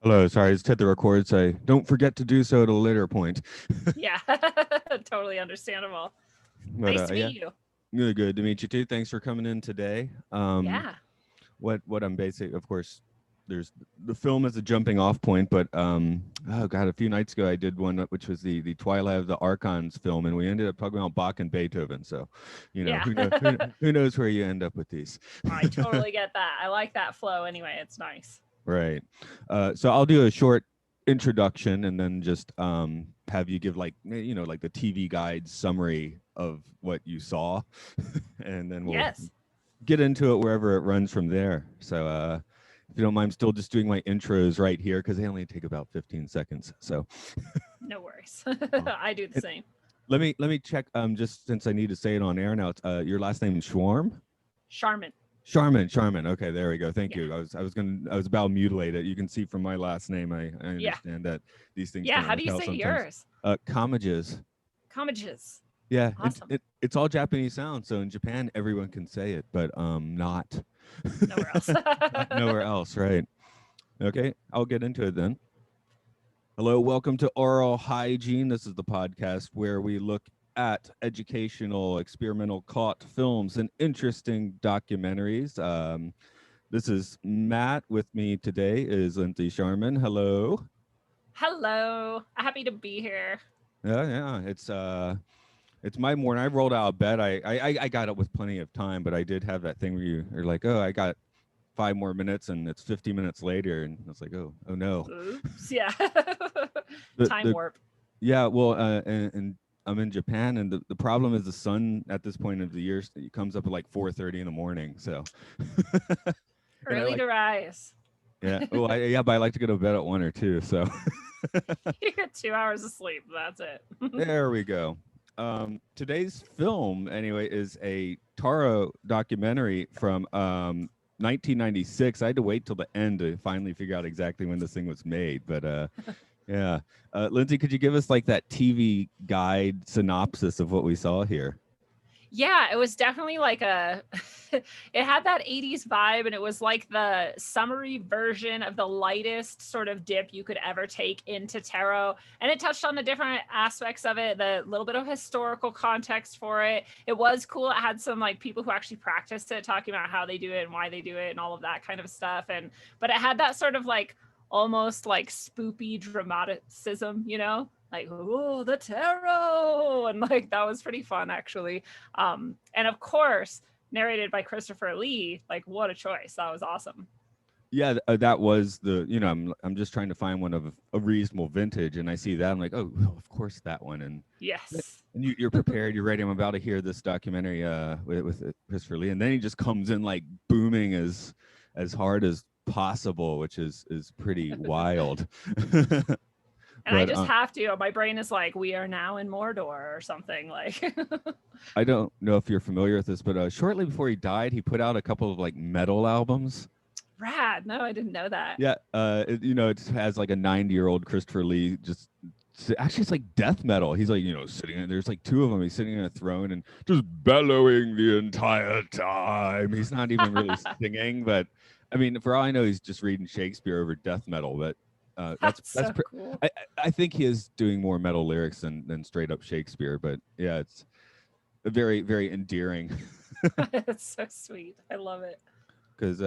Hello, sorry, I just hit the record. Say, don't forget to do so at a later point. Yeah, totally understandable. But Nice to yeah, meet you. really good to meet you too. Thanks for coming in today. Yeah. What I'm basically, of course, there's the film as a jumping off point, but oh god, a few nights ago I did one which was the Twilight of the Archons film, and we ended up talking about Bach and Beethoven. So, Yeah. who knows where you end up with these. I totally get that. I like that flow anyway. It's nice. Right. So I'll do a short introduction and then just have you give like like the TV guide summary of what you saw, and then we'll Yes. get into it wherever it runs from there. So if you don't mind, I'm still just doing my intros right here because they only take about 15 seconds. So No worries. uh, I do the it, same. let me check just since I need to say it on air now. It's, your last name is Schwarm. Charmin. Charmin. Okay, there we go. Thank Yeah. you. I was about to mutilate it. You can see from my last name. I Yeah. understand that these things Yeah. don't How do work you out say sometimes. yours? Comegys. Comegys. Yeah, Awesome. it's all Japanese sounds. So in Japan, everyone can say it, but not Nowhere else. not nowhere else, right? Okay, I'll get into it then. Hello, welcome to Aural Hygiene. This is the podcast where we look at educational, experimental caught films and interesting documentaries. This is Matt. With me today is Lindsey Scharmyn. Hello. Hello. Happy to be here. Yeah. It's my morning. I rolled out of bed. I got up with plenty of time, but I did have that thing where you're like, oh, I got 5 more minutes, and it's 50 minutes later, and I was like, oh no. Oops. Yeah. Time The warp. Yeah, well, and I'm in Japan, and the problem is the sun at this point of the year comes up at like 4:30 in the morning. So, and I Early like, to rise. yeah, oh, yeah, but I like to go to bed at 1 or 2. So, You get 2 hours of sleep. That's it. there we go. Today's film, anyway, is a Taro documentary from 1996. I had to wait till the end to finally figure out exactly when this thing was made, but yeah. Lindsey, could you give us like that TV guide synopsis of what we saw here? Yeah, it was definitely like a it had that 80s vibe, and it was like the summary version of the lightest sort of dip you could ever take into tarot. And it touched on the different aspects of it, the little bit of historical context for it. It was cool. It had some like people who actually practiced it talking about how they do it and why they do it and all of that kind of stuff. And but it had that sort of like almost like spoopy dramaticism, like, oh, the tarot, and like that was pretty fun actually. And of course, narrated by Christopher Lee. Like, what a choice! That was awesome. Yeah, that was the, I'm just trying to find one of a reasonable vintage, and I see that. I'm like, oh, well, of course that one. Yes. And you're prepared, you're ready. I'm about to hear this documentary with Christopher Lee, and then he just comes in like booming as hard as possible, which is pretty wild. And I But just have to. My brain is like, we are now in Mordor or something. Like, I don't know if you're familiar with this, but shortly before he died, he put out a couple of like metal albums. rad. No, I didn't know that. Yeah, it has like a 90-year-old Christopher Lee just actually it's like death metal. He's like, sitting in, there's like two of them. He's sitting in a throne and just bellowing the entire time. He's not even really singing, but I mean, for all I know, he's just reading Shakespeare over death metal. But That's so cool. I think he is doing more metal lyrics than straight up Shakespeare. But yeah, it's very very endearing. It's so sweet. I love it. Because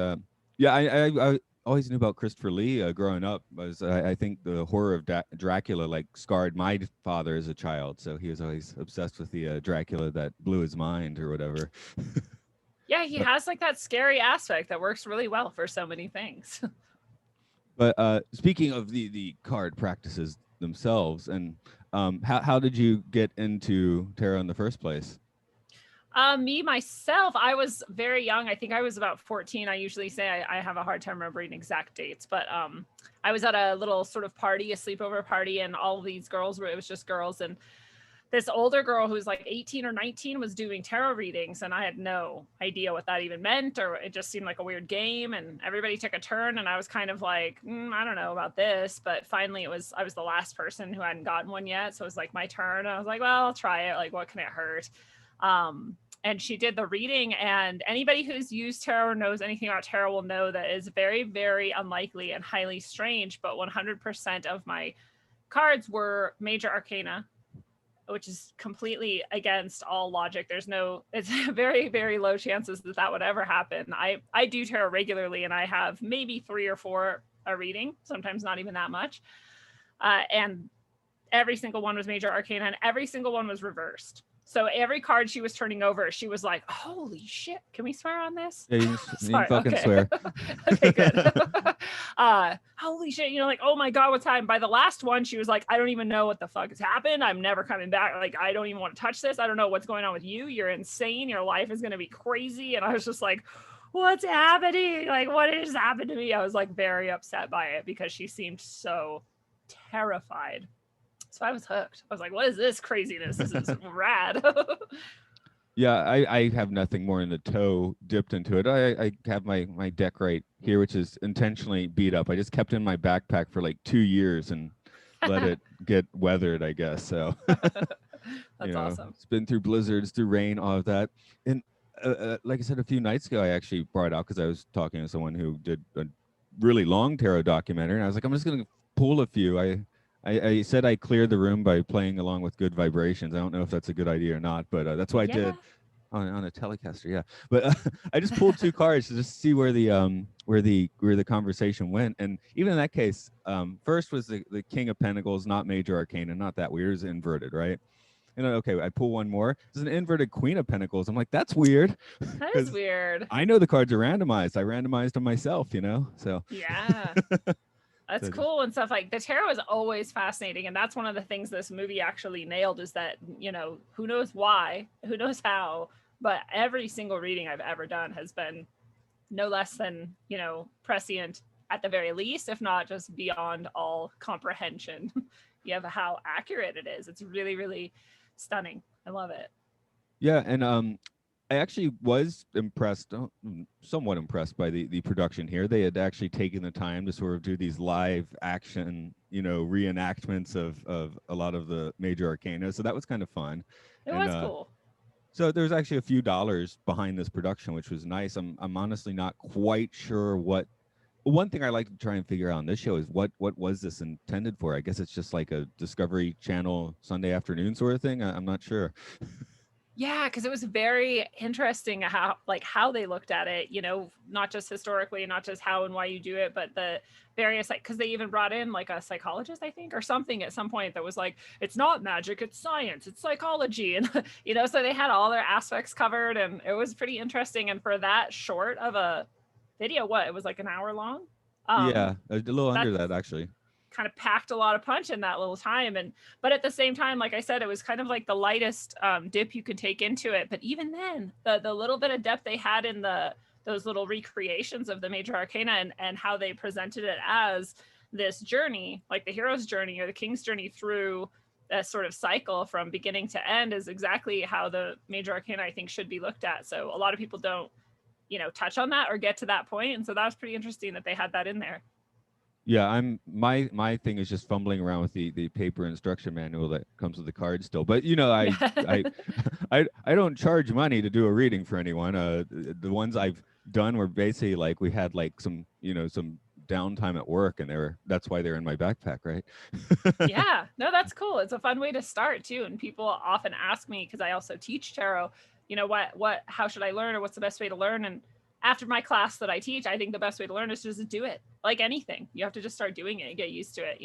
yeah, I always knew about Christopher Lee growing up. Was I think the horror of Dracula like scarred my father as a child, so he was always obsessed with the Dracula that blew his mind or whatever. Yeah, he but has like that scary aspect that works really well for so many things. but speaking of the card practices themselves, and how did you get into tarot in the first place? Me, myself, I was very young. I think I was about 14. I usually say I have a hard time remembering exact dates, but I was at a little sort of party, a sleepover party, and all of these girls it was just girls. And this older girl who's like 18 or 19 was doing tarot readings, and I had no idea what that even meant, or it just seemed like a weird game. And everybody took a turn, and I was kind of like, I don't know about this. But finally, I was the last person who hadn't gotten one yet, so it was like my turn. And I was like, well, I'll try it. Like, what can it hurt? and she did the reading, and anybody who's used tarot or knows anything about tarot will know that it's very, very unlikely and highly strange, but 100% of my cards were major arcana, which is completely against all logic. It's very, very low chances that that would ever happen. I do tarot regularly, and I have maybe 3 or 4 a reading, sometimes not even that much. And every single one was major arcana, and every single one was reversed. So every card she was turning over, she was like, holy shit, can we swear on this? Yeah, you can fucking swear. Okay, good. Holy shit, like, oh my God, what's happened? By the last one, she was like, I don't even know what the fuck has happened. I'm never coming back. Like, I don't even want to touch this. I don't know what's going on with you. You're insane. Your life is going to be crazy. And I was just like, what's happening? Like, what has happened to me? I was like very upset by it because she seemed so terrified. So I was hooked. I was like, what is this craziness? This is rad. Yeah, I have nothing more in the toe dipped into it. I have my deck right here, which is intentionally beat up. I just kept it in my backpack for like 2 years and let it get weathered, I guess. So That's awesome. It's been through blizzards, through rain, all of that. And like I said, a few nights ago, I actually brought it out because I was talking to someone who did a really long tarot documentary. And I was like, I'm just going to pull a few. I said I cleared the room by playing along with good vibrations. I don't know if that's a good idea or not, but that's what I did on a Telecaster. Yeah, but I just pulled 2 cards to just see where the conversation went. And even in that case, first was the King of Pentacles, not major arcana, not that weird. It's inverted, right? And okay, I pull one more. It's an inverted Queen of Pentacles. I'm like, that's weird. That is weird. I know the cards are randomized. I randomized them myself, So yeah. That's cool and stuff. Like, the tarot is always fascinating, and that's one of the things this movie actually nailed, is that, who knows why, who knows how, but every single reading I've ever done has been no less than, prescient at the very least, if not just beyond all comprehension. You have how accurate it is. It's really, really stunning. I love it. Yeah, and I actually was impressed, somewhat impressed by the production here. They had actually taken the time to sort of do these live action, reenactments of a lot of the major arcana. So that was kind of fun. It was cool. So there's actually a few dollars behind this production, which was nice. I'm honestly not quite sure what. One thing I like to try and figure out on this show is what was this intended for? I guess it's just like a Discovery Channel Sunday afternoon sort of thing. I'm not sure. Yeah, because it was very interesting how they looked at it, not just historically, not just how and why you do it, but the various, because they even brought in like a psychologist, I think, or something at some point that was like, it's not magic, it's science, it's psychology. And, so they had all their aspects covered, and it was pretty interesting. And for that short of a video, it was like an hour long? Yeah, a little under that, actually. Kind of packed a lot of punch in that little time, but at the same time, like I said, it was kind of like the lightest dip you could take into it. But even then, the little bit of depth they had in those little recreations of the major arcana and how they presented it as this journey, like the hero's journey or the king's journey through a sort of cycle from beginning to end, is exactly how the major arcana, I think, should be looked at. So a lot of people don't touch on that or get to that point, and so that was pretty interesting that they had that in there. Yeah, my thing is just fumbling around with the paper instruction manual that comes with the card still. But I don't charge money to do a reading for anyone. The ones I've done were basically like we had like some some downtime at work, and that's why they're in my backpack, right? Yeah, no, that's cool. It's a fun way to start too. And people often ask me, because I also teach tarot, how should I learn, or what's the best way to learn? And after my class that I teach, I think the best way to learn is just to do it. Like anything, you have to just start doing it and get used to it,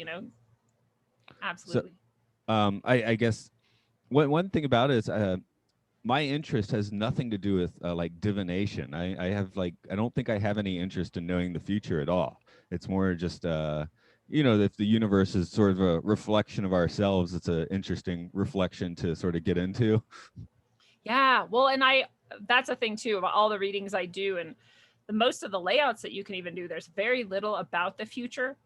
Absolutely. So, I guess one thing about it is my interest has nothing to do with like divination. I don't think I have any interest in knowing the future at all. It's more just if the universe is sort of a reflection of ourselves, it's an interesting reflection to sort of get into. Yeah, well, and that's a thing too about all the readings I do, and most of the layouts that you can even do, there's very little about the future.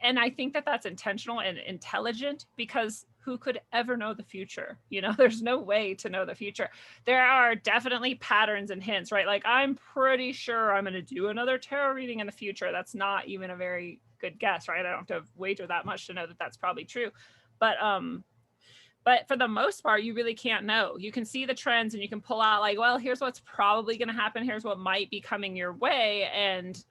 And I think that that's intentional and intelligent, because who could ever know the future? There's no way to know the future. There are definitely patterns and hints, right? Like, I'm pretty sure I'm going to do another tarot reading in the future. That's not even a very good guess, right? I don't have to wager that much to know that that's probably true. But But for the most part, you really can't know. You can see the trends and you can pull out like, well, here's what's probably going to happen. Here's what might be coming your way. And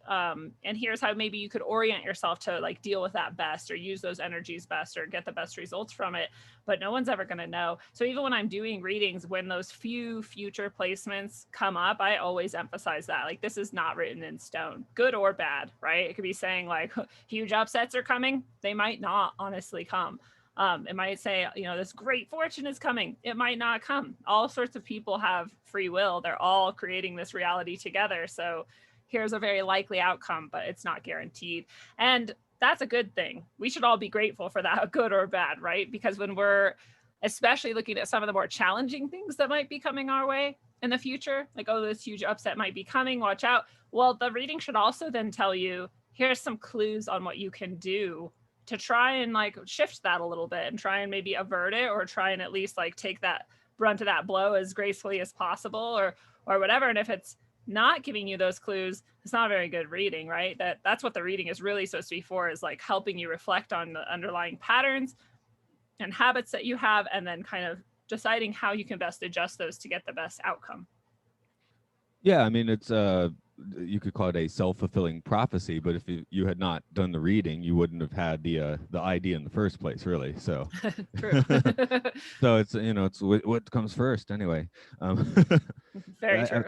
here's how maybe you could orient yourself to like deal with that best, or use those energies best, or get the best results from it. But no one's ever going to know. So even when I'm doing readings, when those few future placements come up, I always emphasize that like, this is not written in stone, good or bad, right? It could be saying like huge upsets are coming. They might not honestly come. It might say, you know, this great fortune is coming. It might not come. All sorts of people have free will. They're all creating this reality together. So here's a very likely outcome, but it's not guaranteed. And that's a good thing. We should all be grateful for that, good or bad, right? Because when we're especially looking at some of the more challenging things that might be coming our way in the future, like, oh, this huge upset might be coming, watch out. Well, the reading should also then tell you, here's some clues on what you can do to try and like shift that a little bit and try and maybe avert it, or try and at least like take that brunt of that blow as gracefully as possible, or whatever. And if it's not giving you those clues, it's not a very good reading, right? That's what the reading is really supposed to be for, is like helping you reflect on the underlying patterns and habits that you have, and then kind of deciding how you can best adjust those to get the best outcome. Yeah, I mean, it's you could call it a self-fulfilling prophecy, but if you had not done the reading, you wouldn't have had the idea in the first place, really. So True. so it's, you know, it's what comes first anyway. Very true.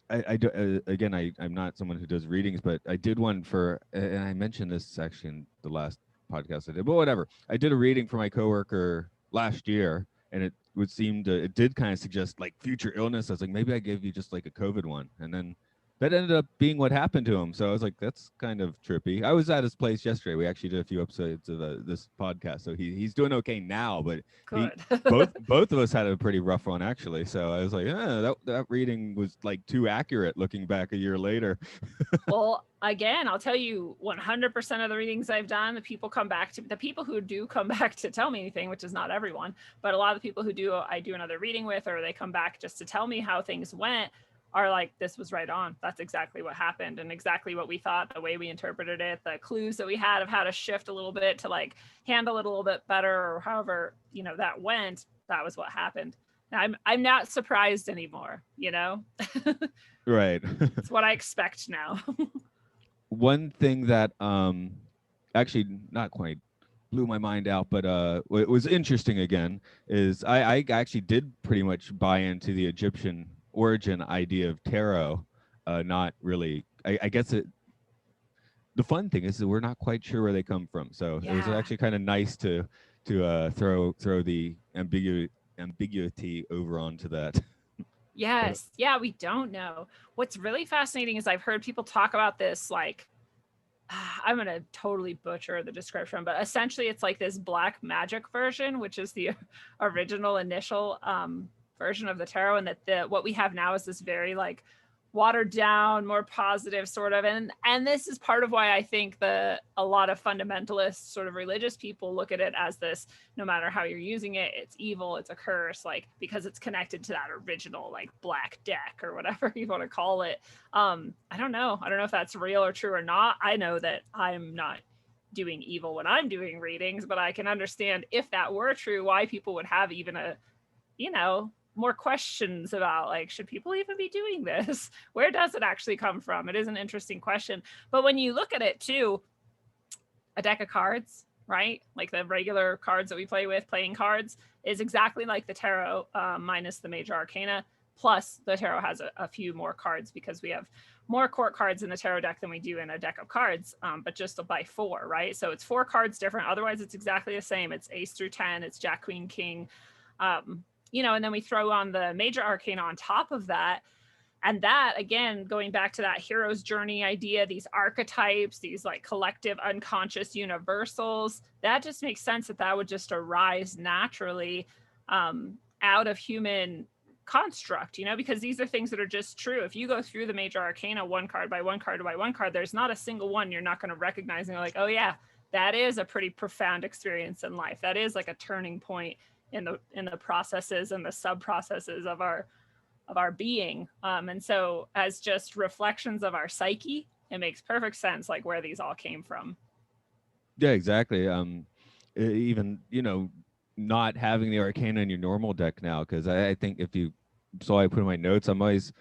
I do, again, I'm not someone who does readings, but I did one for, and I mentioned this actually in the last podcast I did, but whatever. I did a reading for my coworker last year, and it did kind of suggest like future illness. I was like, maybe I gave you just like a COVID one, and then that ended up being what happened to him. So I was like, that's kind of trippy. I was at his place yesterday. We actually did a few episodes of this podcast, so he's doing okay now. But both of us had a pretty rough one actually. So I was like, that reading was like too accurate looking back a year later. Well, again, I'll tell you, 100% of the readings I've done, the people who do come back to tell me anything, which is not everyone, but a lot of the people who do, I do another reading with, or they come back just to tell me how things went, are like, this was right on. That's exactly what happened, and exactly what we thought, the way we interpreted it, the clues that we had of how to shift a little bit to like handle it a little bit better, or however, you know, that went, that was what happened. Now, I'm not surprised anymore, you know? Right. It's what I expect now. One thing that actually not quite blew my mind out, but it was interesting again, is I actually did pretty much buy into the Egyptian origin idea of tarot. Not really. I guess the fun thing is that we're not quite sure where they come from. So It was actually kind of nice to throw the ambiguity over onto that. Yes. Yeah, we don't know. What's really fascinating is I've heard people talk about this, like, I'm going to totally butcher the description, but essentially it's like this black magic version, which is the original initial version of the tarot. And that what we have now is this very like watered down, more positive sort of. And this is part of why I think a lot of fundamentalist sort of religious people look at it as this, no matter how you're using it, it's evil, it's a curse, like, because it's connected to that original like black deck or whatever you want to call it. I don't know if that's real or true or not. I know that I'm not doing evil when I'm doing readings, but I can understand if that were true, why people would have even a, you know, more questions about like, should people even be doing this? Where does it actually come from? It is an interesting question. But when you look at it too, a deck of cards, right? Like the regular cards that we play with, playing cards, is exactly like the tarot, minus the major arcana. Plus the tarot has a few more cards, because we have more court cards in the tarot deck than we do in a deck of cards, but just by 4, right? So it's 4 cards different. Otherwise it's exactly the same. It's ace through 10, it's jack, queen, king, you know, and then we throw on the major arcana on top of that. And that, again, going back to that hero's journey idea, these archetypes, these like collective unconscious universals, that just makes sense that would just arise naturally out of human construct, you know, because these are things that are just true. If you go through the major arcana one card by one card by one card, there's not a single one you're not going to recognize and you're like, oh yeah, that is a pretty profound experience in life. That is like a turning point in the processes and the sub processes of our being, and so as just reflections of our psyche, it makes perfect sense like where these all came from. Yeah, exactly. Even, you know, not having the arcana in your normal deck now, because I think if you saw I put in my notes, I'm always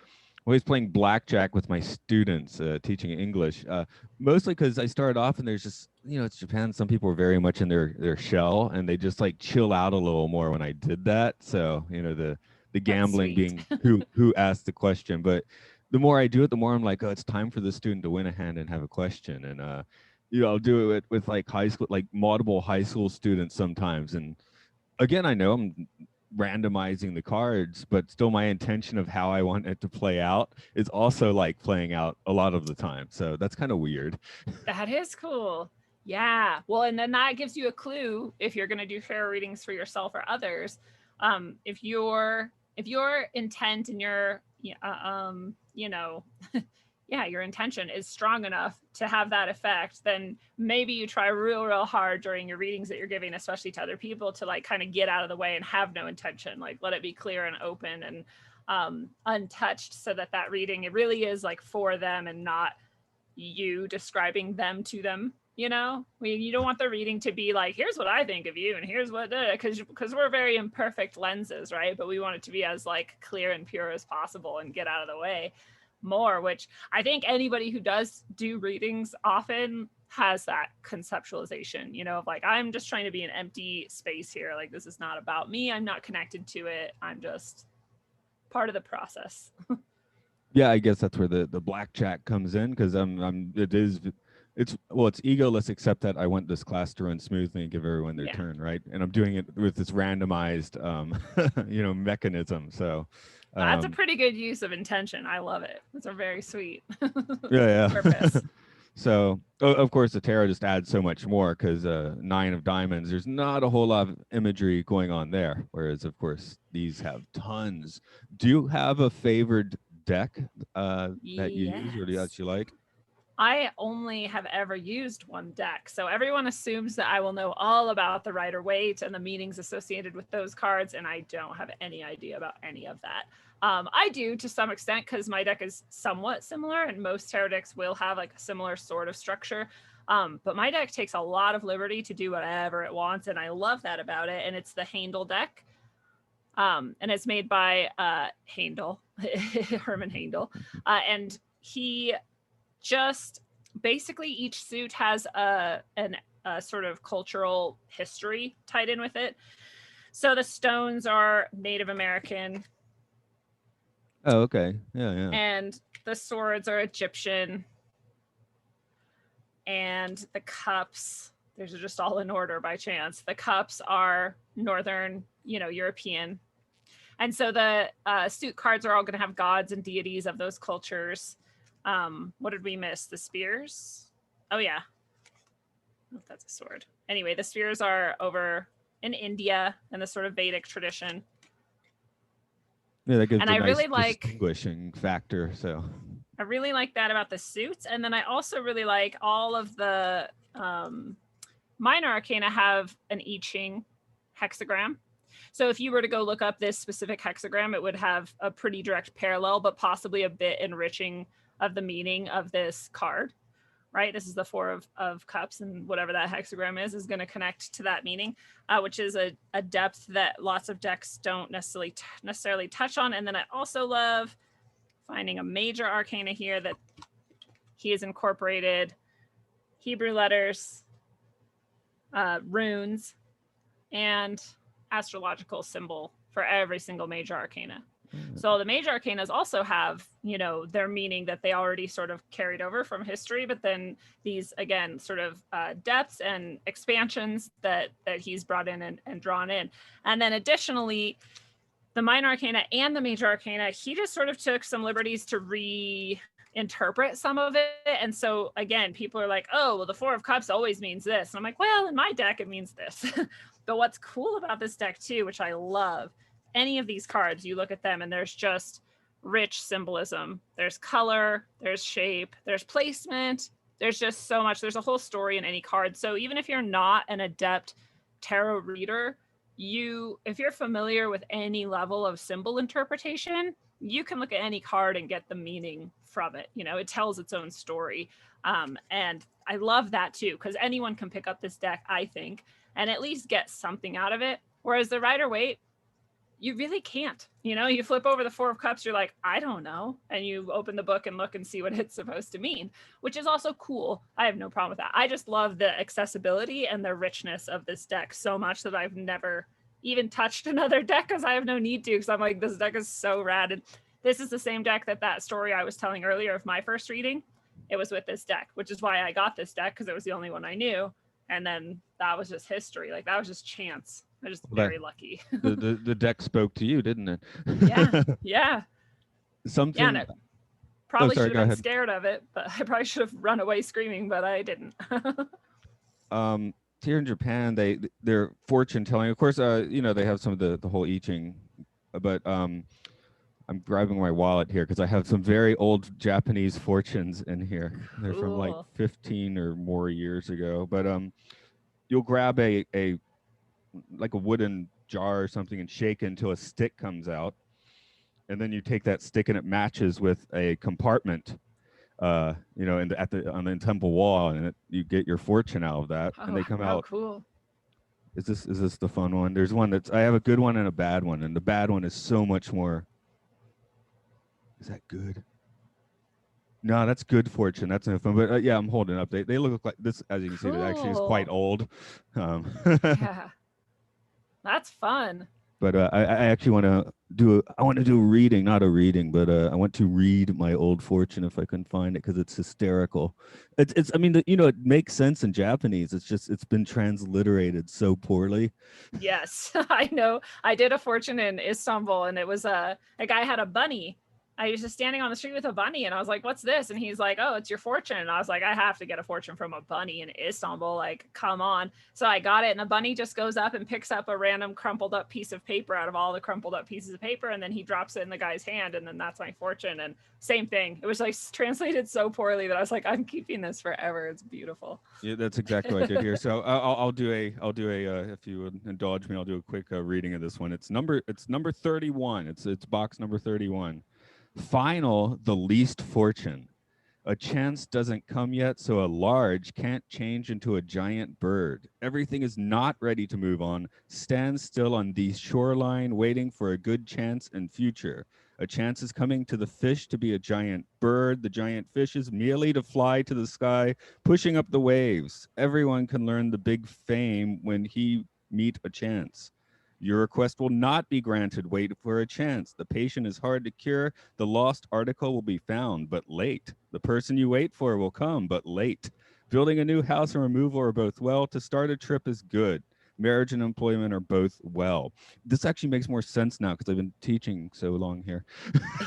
playing blackjack with my students, teaching English, mostly because I started off and there's just, it's Japan. Some people are very much in their shell and they just like chill out a little more when I did that. So, the gambling being who asked the question. But the more I do it, the more I'm like, oh, it's time for the student to win a hand and have a question. And, I'll do it with like high school, like multiple high school students sometimes. And again, I know I'm randomizing the cards, but still my intention of how I want it to play out is also like playing out a lot of the time. So that's kind of weird. That is cool. Yeah. Well, and then that gives you a clue if you're going to do tarot readings for yourself or others. If your intent and your your intention is strong enough to have that effect, then maybe you try real hard during your readings that you're giving, especially to other people, to like kind of get out of the way and have no intention, like let it be clear and open and untouched, so that reading, it really is like for them and not you describing them to them. You don't want the reading to be like, here's what I think of you and here's what, because we're very imperfect lenses, right? But we want it to be as like clear and pure as possible and get out of the way more, which I think anybody who does do readings often has that conceptualization, of like, I'm just trying to be an empty space here. Like, this is not about me. I'm not connected to it. I'm just part of the process. Yeah, I guess that's where the blackjack comes in, because it's egoless, except that I want this class to run smoothly and give everyone their turn, right? And I'm doing it with this randomized mechanism. So that's a pretty good use of intention. I love it. It's a very sweet yeah. purpose. So of course the tarot just adds so much more, because 9 of diamonds, there's not a whole lot of imagery going on there, whereas of course these have tons. Do you have a favored deck that you use or that you like? I only have ever used one deck. So everyone assumes that I will know all about the Rider-Waite and the meanings associated with those cards, and I don't have any idea about any of that. I do to some extent, because my deck is somewhat similar, and most tarot decks will have like a similar sort of structure. But my deck takes a lot of liberty to do whatever it wants, and I love that about it. And it's the Handel deck. And it's made by Handel, Herman Handel. And he just basically, each suit has a sort of cultural history tied in with it. So the stones are Native American. Oh, okay. Yeah. And the swords are Egyptian. And the cups, these are just all in order by chance. The cups are Northern, European. And so the suit cards are all going to have gods and deities of those cultures. What did we miss? The spears? Oh, yeah. Oh, that's a sword. Anyway, the spears are over in India and the sort of Vedic tradition. Yeah, that gives a nice distinguishing factor. So I really like that about the suits. And then I also really like all of the minor arcana have an I Ching hexagram. So if you were to go look up this specific hexagram, it would have a pretty direct parallel, but possibly a bit enriching of the meaning of this card, right? This is the 4 of cups, and whatever that hexagram is going to connect to that meaning, which is a depth that lots of decks don't necessarily touch on. And then I also love finding a major arcana here that he has incorporated Hebrew letters, runes, and astrological symbol for every single major arcana. So the major arcanas also have, their meaning that they already sort of carried over from history, but then these, again, sort of depths and expansions that he's brought in and drawn in. And then additionally, the minor arcana and the major arcana, he just sort of took some liberties to reinterpret some of it. And so again, people are like, oh, well, the 4 of cups always means this. And I'm like, well, in my deck, it means this. But what's cool about this deck too, which I love, any of these cards, you look at them and there's just rich symbolism. There's color, there's shape, there's placement. There's just so much. There's a whole story in any card. So even if you're not an adept tarot reader, if you're familiar with any level of symbol interpretation, you can look at any card and get the meaning from it. It tells its own story. And I love that too, because anyone can pick up this deck, I think, and at least get something out of it. Whereas the Rider-Waite, you really can't. You flip over the Four of Cups, you're like, I don't know. And you open the book and look and see what it's supposed to mean, which is also cool. I have no problem with that. I just love the accessibility and the richness of this deck so much that I've never even touched another deck because I have no need to, because I'm like, this deck is so rad. And this is the same deck that story I was telling earlier of my first reading. It was with this deck, which is why I got this deck, because it was the only one I knew. And then that was just history. Like, that was just chance. I'm just very lucky. the deck spoke to you, didn't it? Yeah. Something. Yeah, and I probably should have been scared of it, but I probably should have run away screaming, but I didn't. Here in Japan, their fortune telling, of course, they have some of the whole I Ching, but I'm grabbing my wallet here because I have some very old Japanese fortunes in here. They're from like 15 or more years ago. But you'll grab a wooden jar or something and shake it until a stick comes out, and then you take that stick and it matches with a compartment, on the temple wall, and you get your fortune out of that, and they come out. Cool. Is this the fun one? There's one I have a good one and a bad one, and the bad one is so much more. Is that good? No, that's good fortune. That's no fun. But yeah, I'm holding up. They look like this, as you can see. It actually is quite old. Yeah, that's fun. But I actually want to do a reading, not a reading, but I want to read my old fortune if I can find it, because it's hysterical. It's I mean, it makes sense in Japanese. It's just it's been transliterated so poorly. Yes, I know. I did a fortune in Istanbul, and it was a guy had a bunny. I was just standing on the street with a bunny, and I was like, what's this? And he's like, oh, it's your fortune. And I was like, I have to get a fortune from a bunny in Istanbul. Like, come on. So I got it, and the bunny just goes up and picks up a random crumpled up piece of paper out of all the crumpled up pieces of paper. And then he drops it in the guy's hand, and then that's my fortune. And same thing. It was like translated so poorly that I was like, I'm keeping this forever. It's beautiful. Yeah, that's exactly what I did here. So I'll do a if you would indulge me, I'll do a quick reading of this one. It's number 31. It's box number 31. Final, the least fortune. A chance doesn't come yet, so a large can't change into a giant bird. Everything is not ready to move on. Stand still on the shoreline, waiting for a good chance and future. A chance is coming to the fish to be a giant bird. The giant fish is merely to fly to the sky, pushing up the waves. Everyone can learn the big fame when he meet a chance. Your request will not be granted. Wait for a chance. The patient is hard to cure. The lost article will be found, but late. The person you wait for will come, but late. Building a new house and removal are both well. To start a trip is good. Marriage and employment are both well. This actually makes more sense now because I've been teaching so long here.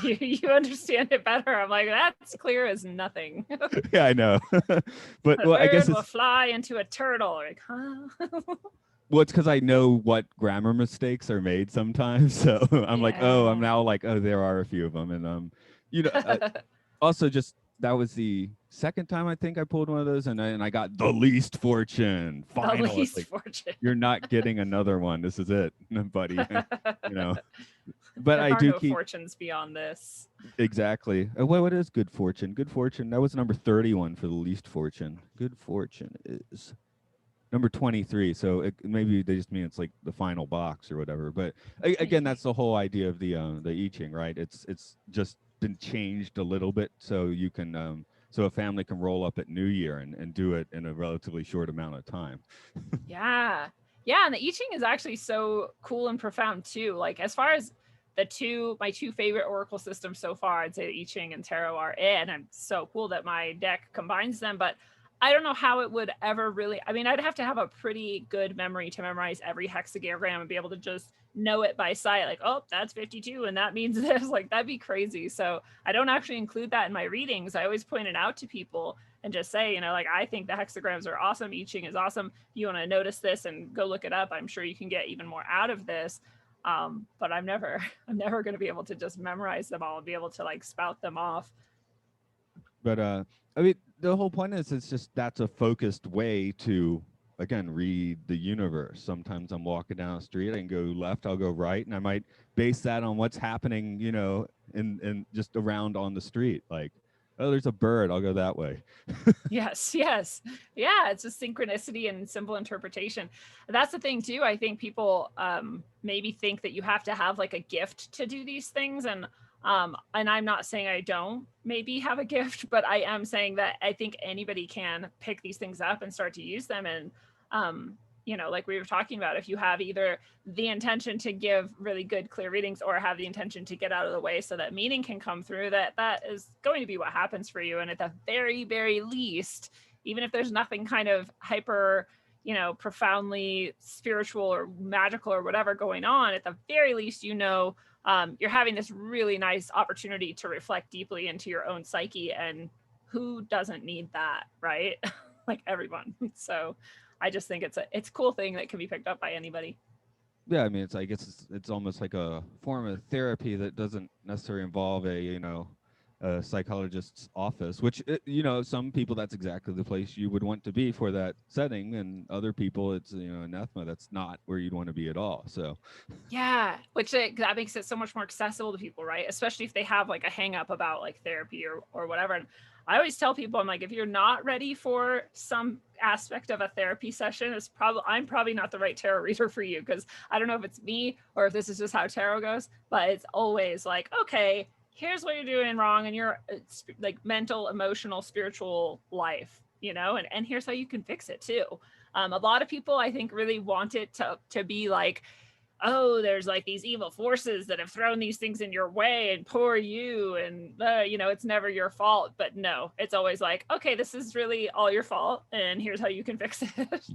You understand it better. I'm like, that's clear as nothing. Yeah, I know. But well, I guess will fly into a turtle. Like, huh? Well, it's because I know what grammar mistakes are made sometimes. So I'm like, oh, I'm now like, oh, there are a few of them. And, also just that was the second time I think I pulled one of those. And I got the least fortune. Final. The least fortune. You're not getting another one. This is it, buddy. But there I do no keep fortunes beyond this. Exactly. What is good fortune? Good fortune. That was number 31 for the least fortune. Good fortune is number 23, so maybe they just mean it's like the final box or whatever. But again, that's the whole idea of the I Ching, right? It's just been changed a little bit, so you can so a family can roll up at New Year and do it in a relatively short amount of time. Yeah, and the I Ching is actually so cool and profound too. Like, as far as my two favorite oracle systems so far, I'd say the I Ching and tarot are it, and I'm so cool that my deck combines them. But I don't know how it would ever really, I mean, I'd have to have a pretty good memory to memorize every hexagram and be able to just know it by sight. Like, oh, that's 52 and that means this. Like, that'd be crazy. So I don't actually include that in my readings. I always point it out to people and just say, like, I think the hexagrams are awesome. I Ching is awesome. If you want to notice this and go look it up, I'm sure you can get even more out of this. But I'm never going to be able to just memorize them all and be able to like spout them off. But I mean, the whole point is it's just that's a focused way to, again, read the universe. Sometimes I'm walking down the street, I can go left, I'll go right, and I might base that on what's happening, in just around on the street. Like, Oh, there's a bird. I'll go that way. Yes, yes. Yeah, it's a synchronicity and simple interpretation. That's the thing too. I think people maybe think that you have to have like a gift to do these things, and I'm not saying I don't maybe have a gift, but I am saying that I think anybody can pick these things up and start to use them. And like we were talking about, if you have either the intention to give really good clear readings or have the intention to get out of the way so that meaning can come through, that is going to be what happens for you. And at the very, very least, even if there's nothing kind of hyper profoundly spiritual or magical or whatever going on, at the very least, you're having this really nice opportunity to reflect deeply into your own psyche, and who doesn't need that, right? Like everyone. So I just think it's a cool thing that can be picked up by anybody. Yeah, I mean, it's I guess it's almost like a form of therapy that doesn't necessarily involve a psychologist's office, which some people that's exactly the place you would want to be for that setting, and other people it's anathema. That's not where you'd want to be at all. So Yeah, that makes it so much more accessible to people, right? Especially if they have like a hang up about like therapy or whatever. And I always tell people, I'm like, if you're not ready for some aspect of a therapy session, I'm probably not the right tarot reader for you, because I don't know if it's me or if this is just how tarot goes, but it's always like, okay, here's what you're doing wrong in your like mental, emotional, spiritual life, and here's how you can fix it too. A lot of people, I think, really want it to be like, oh, there's like these evil forces that have thrown these things in your way and poor you, and it's never your fault. But no, it's always like, okay, this is really all your fault, and here's how you can fix it.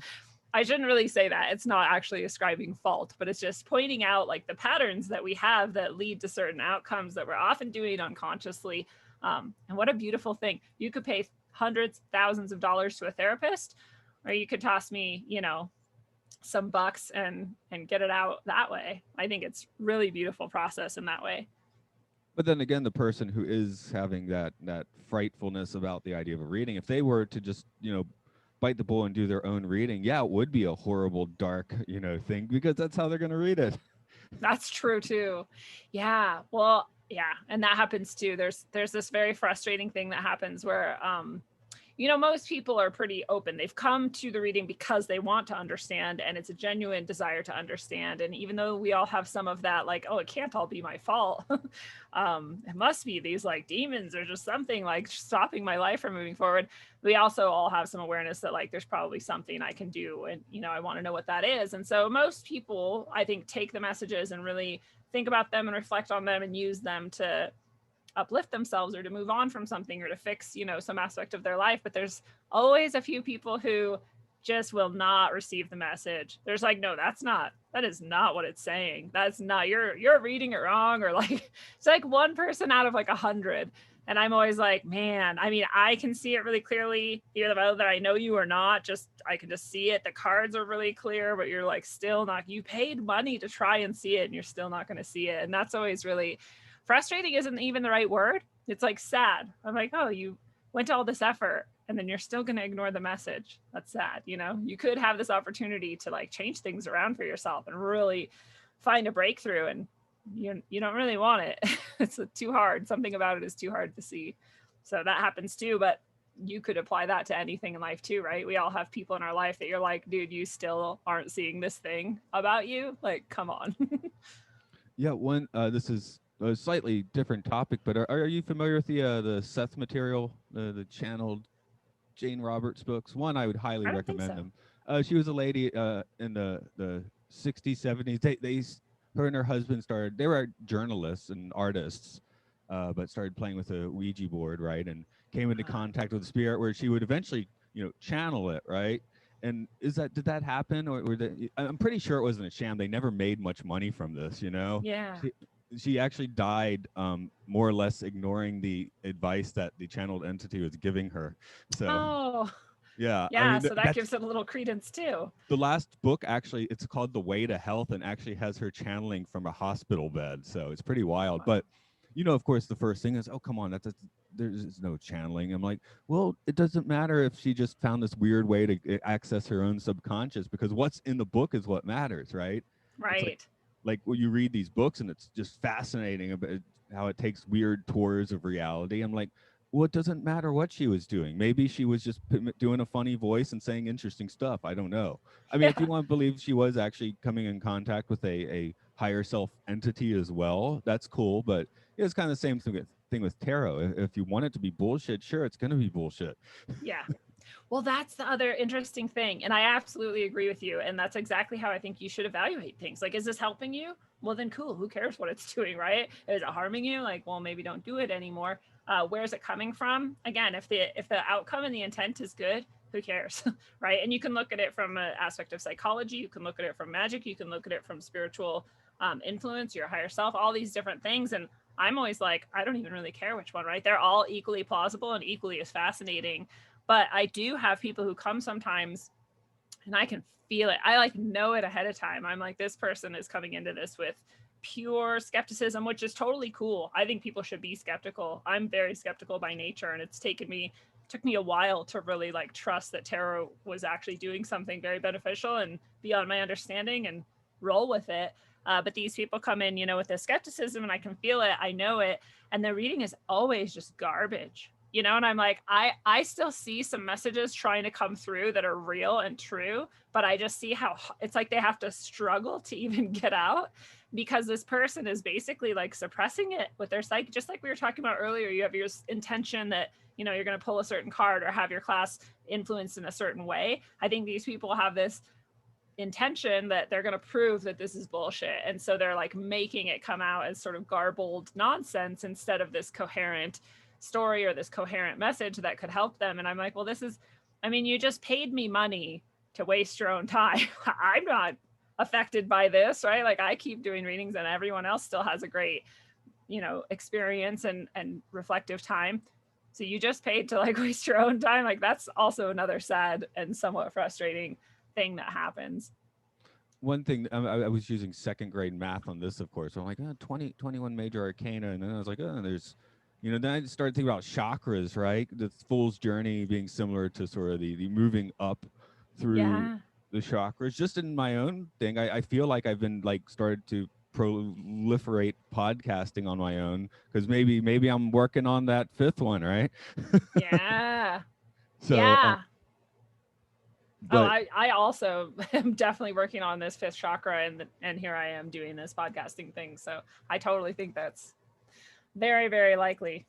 I shouldn't really say that. It's not actually ascribing fault, but it's just pointing out like the patterns that we have that lead to certain outcomes that we're often doing unconsciously. And what a beautiful thing. You could pay hundreds, thousands of dollars to a therapist, or you could toss me, some bucks and get it out that way. I think it's really beautiful process in that way. but then again, the person who is having that frightfulness about the idea of a reading, if they were to just bite the bullet and do their own reading, yeah, it would be a horrible, dark thing, because that's how they're going to read it. That's true too. Yeah, well, yeah, and that happens too. There's this very frustrating thing that happens where most people are pretty open. They've come to the reading because they want to understand, and it's a genuine desire to understand. And even though we all have some of that, like, oh, it can't all be my fault. It must be these like demons or just something like stopping my life from moving forward. We also all have some awareness that like there's probably something I can do, and I want to know what that is. And so most people, I think, take the messages and really think about them and reflect on them and use them to uplift themselves or to move on from something or to fix some aspect of their life. But there's always a few people who just will not receive the message. There's like, no, that is not what it's saying. That's not, you're reading it wrong. Or like, it's like one person out of like 100. And I'm always like, man, I mean, I can see it really clearly, either whether I know you or not, I can just see it. The cards are really clear, but you're like still not, you paid money to try and see it and you're still not going to see it. And that's always really frustrating. Isn't even the right word. It's like sad. I'm like, oh, you went to all this effort and then you're still going to ignore the message. That's sad. You could have this opportunity to like change things around for yourself and really find a breakthrough, and you don't really want it. It's too hard. Something about it is too hard to see. So that happens too, but you could apply that to anything in life too, right? We all have people in our life that you're like, dude, you still aren't seeing this thing about you. Like, come on. Yeah, this is a slightly different topic, but are you familiar with the Seth material, the channeled Jane Roberts books? One, I would highly I don't think recommend so. them. She was a lady in the 60s, 70s. Her and her husband they were journalists and artists, but started playing with a Ouija board, right? And came into contact with the spirit, where she would eventually, channel it, right? And did that happen, or I'm pretty sure it wasn't a sham. They never made much money from this, Yeah. She actually died more or less ignoring the advice that the channeled entity was giving her. So yeah, I Yeah, mean, so that gives it a little credence too. the last book, actually, it's called The Way to Health, and actually has her channeling from a hospital bed. So it's pretty wild. Wow. But of course, the first thing is, oh, come on, there's no channeling. I'm like, well, it doesn't matter if she just found this weird way to access her own subconscious, because what's in the book is what matters, right? Right. Like when you read these books and it's just fascinating about how it takes weird tours of reality. I'm like, Well, it doesn't matter what she was doing. Maybe she was just doing a funny voice and saying interesting stuff. I don't know. I mean, if you Yeah. want to believe she was actually coming in contact with a higher self entity as well, that's cool. But it's kind of the same thing with tarot. If you want it to be bullshit, sure, it's going to be bullshit. Yeah. Well, that's the other interesting thing. And I absolutely agree with you. And that's exactly how I think you should evaluate things. Like, is this helping you? Well, then cool. Who cares what it's doing, right? Is it harming you? Like, well, maybe don't do it anymore. Where's it coming from? Again, if the outcome and the intent is good, who cares, right? And you can look at it from an aspect of psychology. You can look at it from magic. You can look at it from spiritual influence, your higher self, all these different things. And I'm always like, I don't even really care which one, right? They're all equally plausible and equally as fascinating. But I do have people who come sometimes and I can feel it. I like know it ahead of time. I'm like, this person is coming into this with pure skepticism, which is totally cool. I think people should be skeptical. I'm very skeptical by nature, and it's took me a while to really like trust that tarot was actually doing something very beneficial and beyond my understanding and roll with it. But these people come in, with the skepticism, and I can feel it. I know it. And the reading is always just garbage. And I'm like, I still see some messages trying to come through that are real and true, but I just see how it's like they have to struggle to even get out because this person is basically like suppressing it with their psyche. Just like we were talking about earlier, you have your intention that, you're going to pull a certain card or have your class influenced in a certain way. I think these people have this intention that they're going to prove that this is bullshit. And so they're like making it come out as sort of garbled nonsense instead of this coherent story or this coherent message that could help them. And I'm like, well, you just paid me money to waste your own time. I'm not affected by this, right? Like I keep doing readings and everyone else still has a great, experience and reflective time. So you just paid to like waste your own time. Like that's also another sad and somewhat frustrating thing that happens. One thing, I was using second grade math on this, of course. So I'm like, 21 major arcana. And then I was like, there's, then I started thinking about chakras, right? The fool's journey being similar to sort of the moving up through the chakras. Just in my own thing, I feel like I've been like started to proliferate podcasting on my own because maybe I'm working on that fifth one, right? Yeah. So, yeah. But I also am definitely working on this fifth chakra, and here I am doing this podcasting thing. So I totally think that's very, very likely.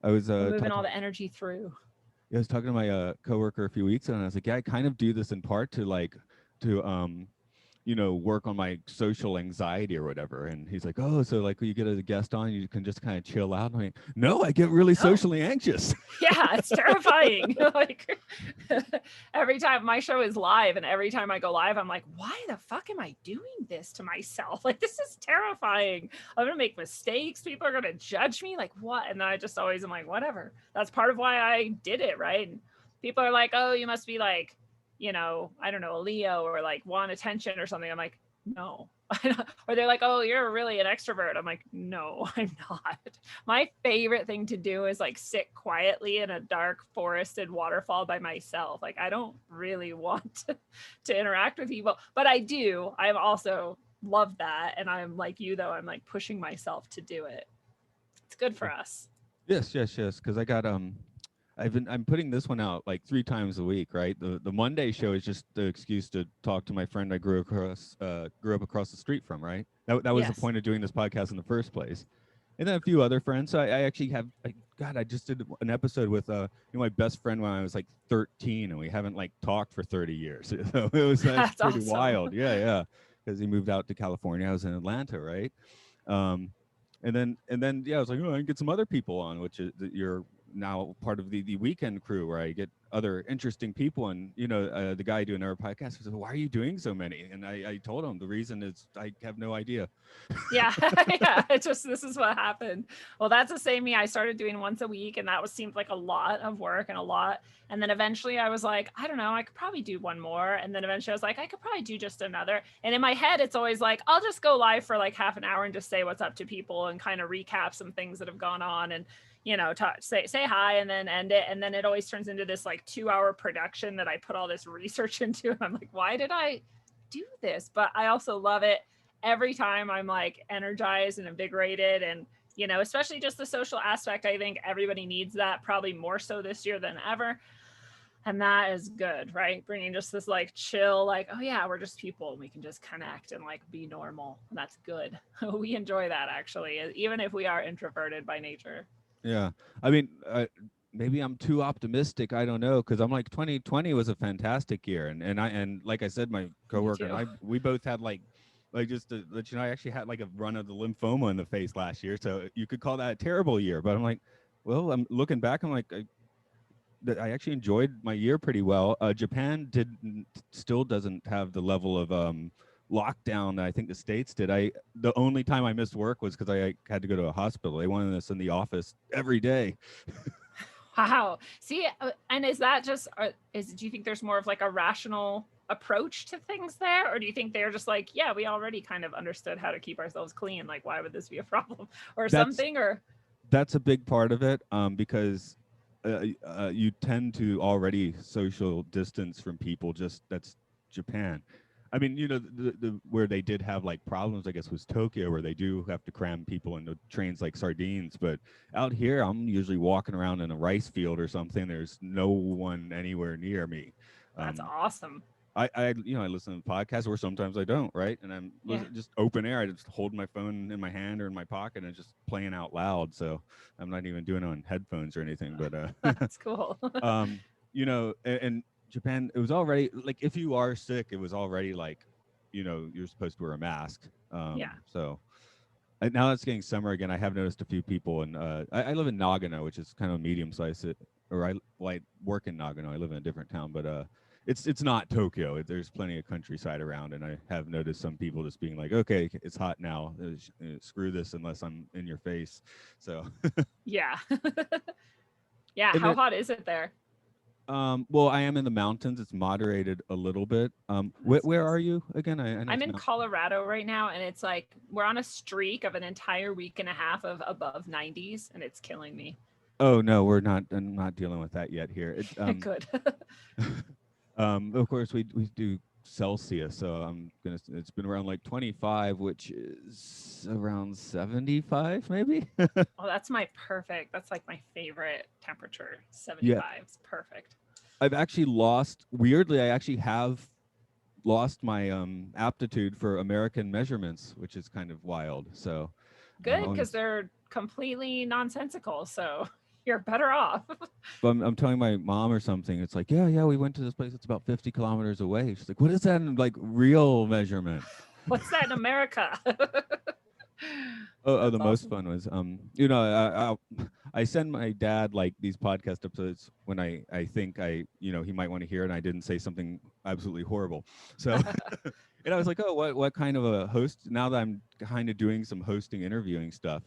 I was moving all the energy through. I was talking to my coworker a few weeks ago, and I was like, yeah, I kind of do this in part to work on my social anxiety or whatever. And he's like, oh, so like when you get a guest on, you can just kind of chill out. I'm like, no, I get really socially anxious. Yeah, it's terrifying. Like every time my show is live and every time I go live, I'm like, why the fuck am I doing this to myself? Like, this is terrifying. I'm going to make mistakes. People are going to judge me. Like, what? And then I just always am like, whatever. That's part of why I did it. Right. And people are like, oh, you must be like, I don't know, a Leo or like want attention or something. I'm like, no. Or they're like, oh, you're really an extrovert. I'm like, no, I'm not. My favorite thing to do is like sit quietly in a dark forested waterfall by myself. Like, I don't really want to interact with people, but I do. I also love that. And I'm like you, though, I'm like pushing myself to do it. It's good for us. Yes. Because I got, I'm putting this one out like 3 times a week, right? The Monday show is just the excuse to talk to my friend I grew up across the street from, right? That was the point of doing this podcast in the first place. And then a few other friends. So I actually have, I just did an episode with my best friend when I was like 13, and we haven't like talked for 30 years. So it was pretty awesome. Wild. Yeah. Because he moved out to California. I was in Atlanta, right? And then I was like, oh, I can get some other people on, which is you're now part of the weekend crew where I get other interesting people. And the guy doing our podcast said, why are you doing so many? And I told him the reason is I have no idea. Yeah. It's just, this is what happened. Well, that's the same me. I started doing once a week, and that seemed like a lot of work and a lot. And then eventually I was like, I don't know, I could probably do one more. And then eventually I was like, I could probably do just another. And in my head, it's always like, I'll just go live for like half an hour and just say what's up to people and kind of recap some things that have gone on and say hi and then end it. And then it always turns into this like 2-hour production that I put all this research into. And I'm like, why did I do this? But I also love it. Every time I'm like energized and invigorated and you know, especially just the social aspect. I think everybody needs that, probably more so this year than ever. And that is good, right? Bringing just this like chill, like, oh yeah, we're just people and we can just connect and like be normal. And that's good. We enjoy that actually, even if we are introverted by nature. Yeah. I mean, maybe I'm too optimistic. I don't know, because I'm like 2020 was a fantastic year, and like I said, my coworker and I, we both had like just to let you know, I actually had like a run of the lymphoma in the face last year, so you could call that a terrible year. But I'm like, well, I'm looking back, I'm like, I actually enjoyed my year pretty well. Japan still doesn't have the level of lockdown that I think the States did. The only time I missed work was because I had to go to a hospital. They wanted us in the office every day. Wow. See, and is that just do you think there's more of like a rational approach to things there, or do you think they're just like, yeah, we already kind of understood how to keep ourselves clean, like why would this be a problem or something? Or that's a big part of it, because you tend to already social distance from people. Just that's Japan. I mean, you know, the where they did have like problems, I guess, was Tokyo, where they do have to cram people into trains like sardines. But out here, I'm usually walking around in a rice field or something. There's no one anywhere near me. That's awesome. I you know, I listen to podcasts, or sometimes I don't, right? And I'm just open air. I just hold my phone in my hand or in my pocket and just playing out loud. So I'm not even doing it on headphones or anything. But that's cool. You know, and Japan, it was already like, if you are sick, it was already like, you know, you're supposed to wear a mask. So now it's getting summer again. I have noticed a few people, and I live in Nagano, which is kind of a medium size, or I work in Nagano. I live in a different town, but it's not Tokyo. There's plenty of countryside around, and I have noticed some people just being like, okay, it's hot now. Screw this unless I'm in your face. So yeah. Yeah. How hot is it there? Well, I am in the mountains. It's moderated a little bit. Where are you again? I'm in Colorado right now, and it's like we're on a streak of an entire week and a half of above 90s, and it's killing me. Oh no, we're not. I'm not dealing with that yet here. It's good. Of course, we do Celsius, so it's been around like 25, which is around 75, maybe. Oh, that's that's like my favorite temperature. 75 is perfect. I've actually weirdly, I actually have lost my aptitude for American measurements, which is kind of wild. So good, because they're completely nonsensical. So you're better off. But I'm telling my mom or something. It's like, yeah, we went to this place. It's about 50 kilometers away. She's like, what is that in like real measurement? What's that in America? The awesome. Most fun was, you know, I send my dad like these podcast episodes when I think you know, he might want to hear, and I didn't say something absolutely horrible. So, and I was like, oh, what kind of a host? Now that I'm kind of doing some hosting, interviewing stuff,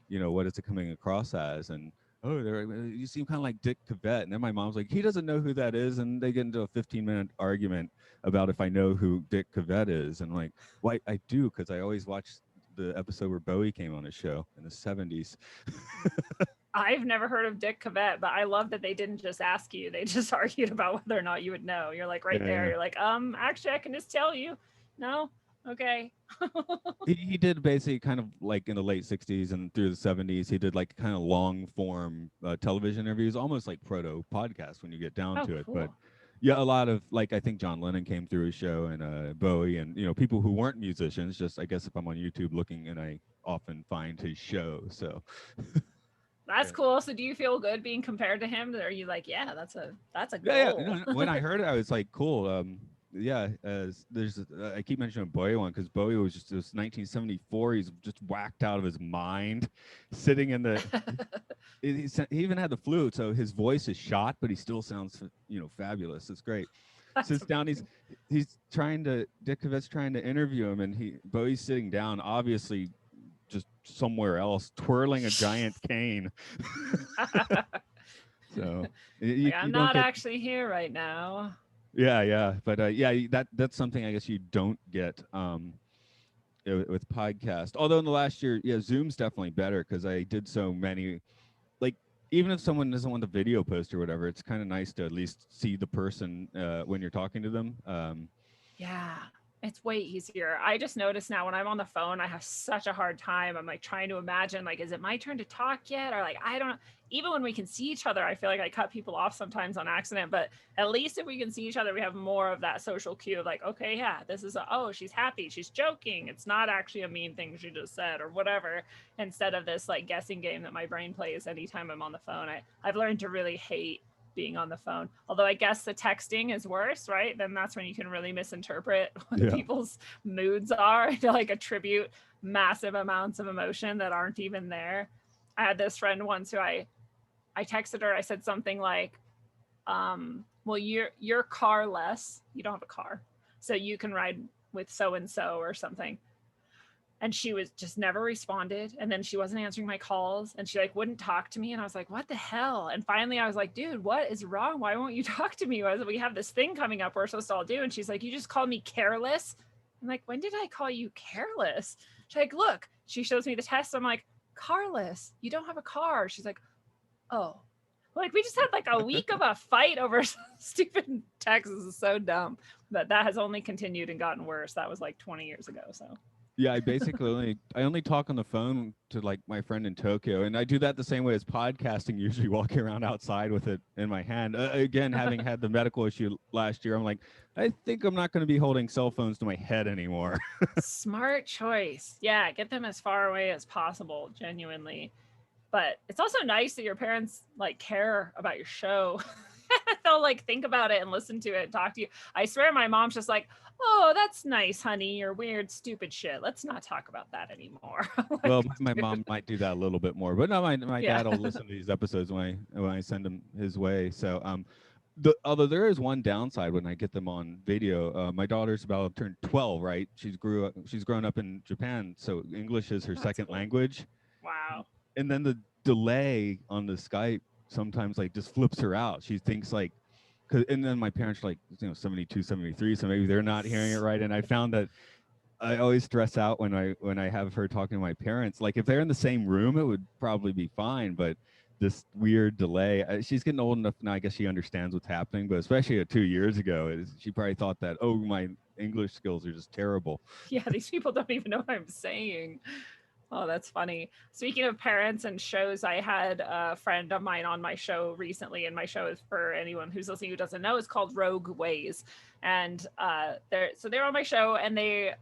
you know, what is it coming across as? And oh, you seem kind of like Dick Cavett. And then my mom's like, he doesn't know who that is. And they get into a 15-minute argument about if I know who Dick Cavett is. And I'm like, well, I do, because I always watch the episode where Bowie came on his show in the 70s. I've never heard of Dick Cavett, but I love that they didn't just ask you. They just argued about whether or not you would know. You're like there. Yeah. You're like, actually, I can just tell you. No? Okay. he did basically kind of like in the late 60s and through the 70s, he did like kind of long form television interviews, almost like proto podcast when you get down to it. Cool. But yeah, a lot of like, I think John Lennon came through his show, and Bowie, and you know, people who weren't musicians. Just I guess if I'm on YouTube looking, and I often find his show. So that's cool. So do you feel good being compared to him? Or are you like, yeah, that's a goal? Yeah. When I heard it, I was like, cool. Yeah, I keep mentioning Bowie one because Bowie was 1974. He's just whacked out of his mind, sitting in the. he even had the flu, so his voice is shot, but he still sounds, you know, fabulous. It's great. Sits down. He's trying to. Dick Cavett's trying to interview him, and Bowie's sitting down, obviously, just somewhere else, twirling a giant cane. So I'm not actually here right now. Yeah, but that's something I guess you don't get with podcast. Although in the last year, Zoom's definitely better because I did so many. Like, even if someone doesn't want the video post or whatever, it's kind of nice to at least see the person when you're talking to them. Yeah. It's way easier. I just notice now when I'm on the phone, I have such a hard time. I'm like trying to imagine, like, is it my turn to talk yet? Or like, I don't, even when we can see each other, I feel like I cut people off sometimes on accident, but at least if we can see each other, we have more of that social cue of like, okay, yeah, this is oh, she's happy. She's joking. It's not actually a mean thing she just said or whatever. Instead of this like guessing game that my brain plays anytime I'm on the phone. I've learned to really hate being on the phone. Although I guess the texting is worse, right? Then that's when you can really misinterpret what people's moods are to like attribute massive amounts of emotion that aren't even there. I had this friend once who I texted her, I said something like, well, you're carless. You don't have a car. So you can ride with so-and-so or something. And she was just never responded. And then she wasn't answering my calls and she like wouldn't talk to me. And I was like, what the hell? And finally I was like, dude, what is wrong? Why won't you talk to me? We have this thing coming up we're supposed to all do. And she's like, you just called me careless. I'm like, when did I call you careless? She's like, look, she shows me the test. I'm like, carless, you don't have a car. She's like, oh, like we just had like a week of a fight over stupid text. This is so dumb. But that has only continued and gotten worse. That was like 20 years ago. So yeah, I basically only talk on the phone to like my friend in Tokyo, and I do that the same way as podcasting. Usually, walking around outside with it in my hand. Again, having had the medical issue last year, I'm like, I think I'm not going to be holding cell phones to my head anymore. Smart choice. Yeah, get them as far away as possible. Genuinely, but it's also nice that your parents like care about your show. They'll like think about it and listen to it and talk to you. I swear my mom's just like, oh, that's nice, honey. Your weird, stupid shit. Let's not talk about that anymore. Like, well, my mom might do that a little bit more, but no, my dad will listen to these episodes when I send them his way. So although there is one downside when I get them on video. My daughter's about to turn 12, right? She's grown up in Japan, so English is her second language. Wow. And then the delay on the Skype sometimes like just flips her out. She thinks like, and then my parents are like, 72, 73, so maybe they're not hearing it right. And I found that I always stress out when I have her talking to my parents. Like if they're in the same room, it would probably be fine, but this weird delay. She's getting old enough now. I guess she understands what's happening, but especially 2 years ago, she probably thought that, oh, my English skills are just terrible. Yeah, these people don't even know what I'm saying. Oh, that's funny. Speaking of parents and shows, I had a friend of mine on my show recently, and my show is, for anyone who's listening who doesn't know, is called Rogue Ways. And they're on my show, and they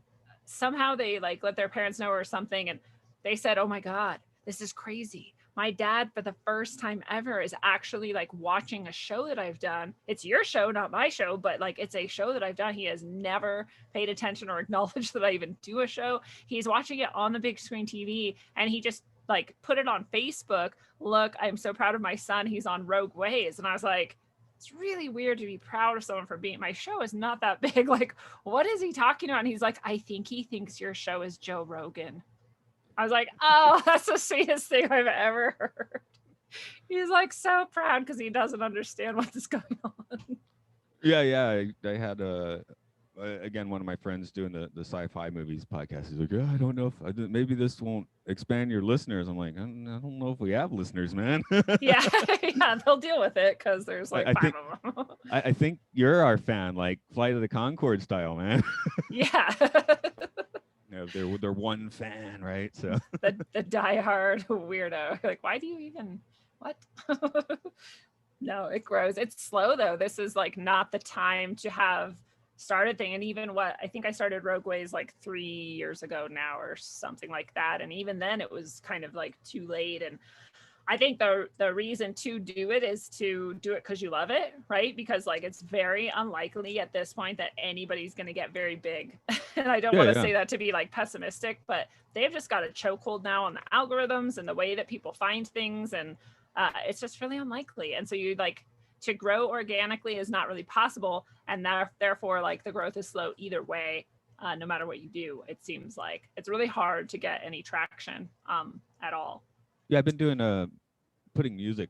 somehow like let their parents know or something, and they said, oh my God, this is crazy. My dad, for the first time ever, is actually like watching a show that I've done. It's your show, not my show, but like it's a show that I've done. He has never paid attention or acknowledged that I even do a show. He's watching it on the big screen TV, and he just like put it on Facebook. Look, I'm so proud of my son. He's on Rogue Ways. And I was like, it's really weird to be proud of someone for being, my show is not that big. Like, what is he talking about? And he's like, I think he thinks your show is Joe Rogan. I was like, oh, that's the sweetest thing I've ever heard. He's like so proud because he doesn't understand what's going on. Yeah. I had again, one of my friends doing the sci-fi movies podcast. He's like, I don't know if maybe this won't expand your listeners. I'm like, I don't know if we have listeners, man. yeah, they'll deal with it because there's like five of them. I think you're our fan, like Flight of the Conchord style, man. Yeah. They're one fan, right? So the diehard weirdo. Like, why do you even what? No, it grows. It's slow though. This is like not the time to have started thing. And even I think I started Rogue Ways like 3 years ago now or something like that. And even then it was kind of like too late. And I think the reason to do it is to do it because you love it, right? Because like it's very unlikely at this point that anybody's going to get very big. And I don't want to say that to be like pessimistic, but they've just got a chokehold now on the algorithms and the way that people find things. And it's just really unlikely. And so you like to grow organically is not really possible. And therefore like the growth is slow either way, no matter what you do. It seems like it's really hard to get any traction at all. Yeah, I've been doing putting music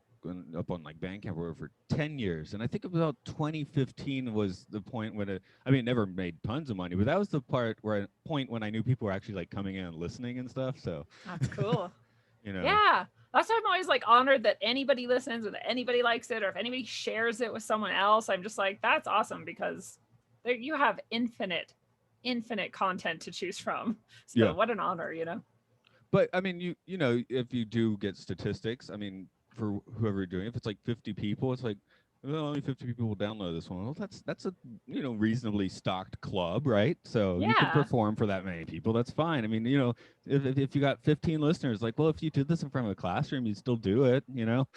up on like Bandcamp for 10 years, and I think about 2015 was the point when it never made tons of money, but that was the point when I knew people were actually like coming in and listening and stuff. So that's cool. Yeah, that's why I'm always like honored that anybody listens or that anybody likes it, or if anybody shares it with someone else. I'm just like, that's awesome, because you have infinite infinite content to choose from. So Yeah. what an honor, you know? But I mean, you know, if you do get statistics, I mean, for whoever you're doing, if it's like 50 people, it's like, well, only 50 people will download this one. Well, that's a, you know, reasonably stocked club, right? So you can Yeah. perform for that many people. That's fine. I mean, you know, if you got 15 listeners, like, well, if you did this in front of a classroom, you'd still do it, you know?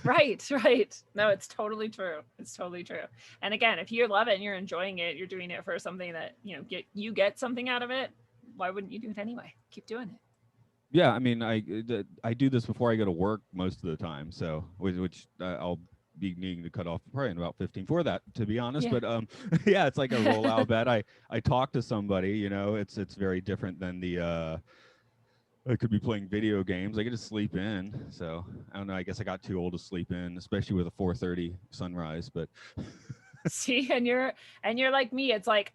Right, right. No, it's totally true. It's totally true. And again, if you love it and you're enjoying it, you're doing it for something that, you know, get something out of it. Why wouldn't you do it anyway? Keep doing it. Yeah, I mean, I do this before I go to work most of the time, so which I'll be needing to cut off probably in about 15 for that, to be honest. Yeah. But yeah, it's like a rollout bet. I talk to somebody, you know, it's very different than the I could be playing video games. I get to sleep in, so I don't know. I guess I got too old to sleep in, especially with a 4:30 sunrise. But See, and you're like me. It's like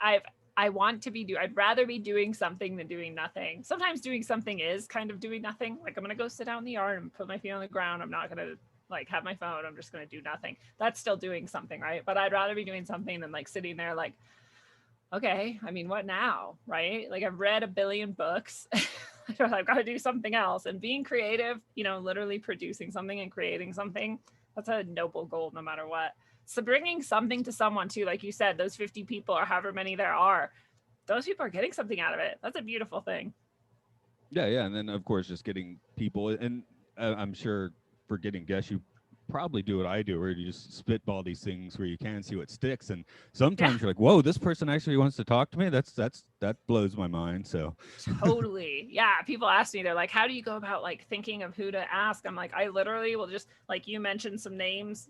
I want to be I'd rather be doing something than doing nothing. Sometimes doing something is kind of doing nothing. Like I'm gonna go sit out in the yard and put my feet on the ground. I'm not gonna like have my phone. I'm just gonna do nothing. That's still doing something, right? But I'd rather be doing something than like sitting there like, okay, I mean, what now, right? Like I've read a billion books. I've got to do something else. And being creative, you know, literally producing something and creating something, that's a noble goal no matter what. So bringing something to someone too, like you said, those 50 people or however many there are, those people are getting something out of it. That's a beautiful thing. yeah, and then of course just getting people, and I'm sure for getting guests, you probably do what I do, where you just spitball these things where you can see what sticks, and sometimes you're like, whoa, this person actually wants to talk to me. That blows my mind. So totally. Yeah, people ask me, they're like, how do you go about like thinking of who to ask? I'm like, I literally will just, like, you mentioned some names,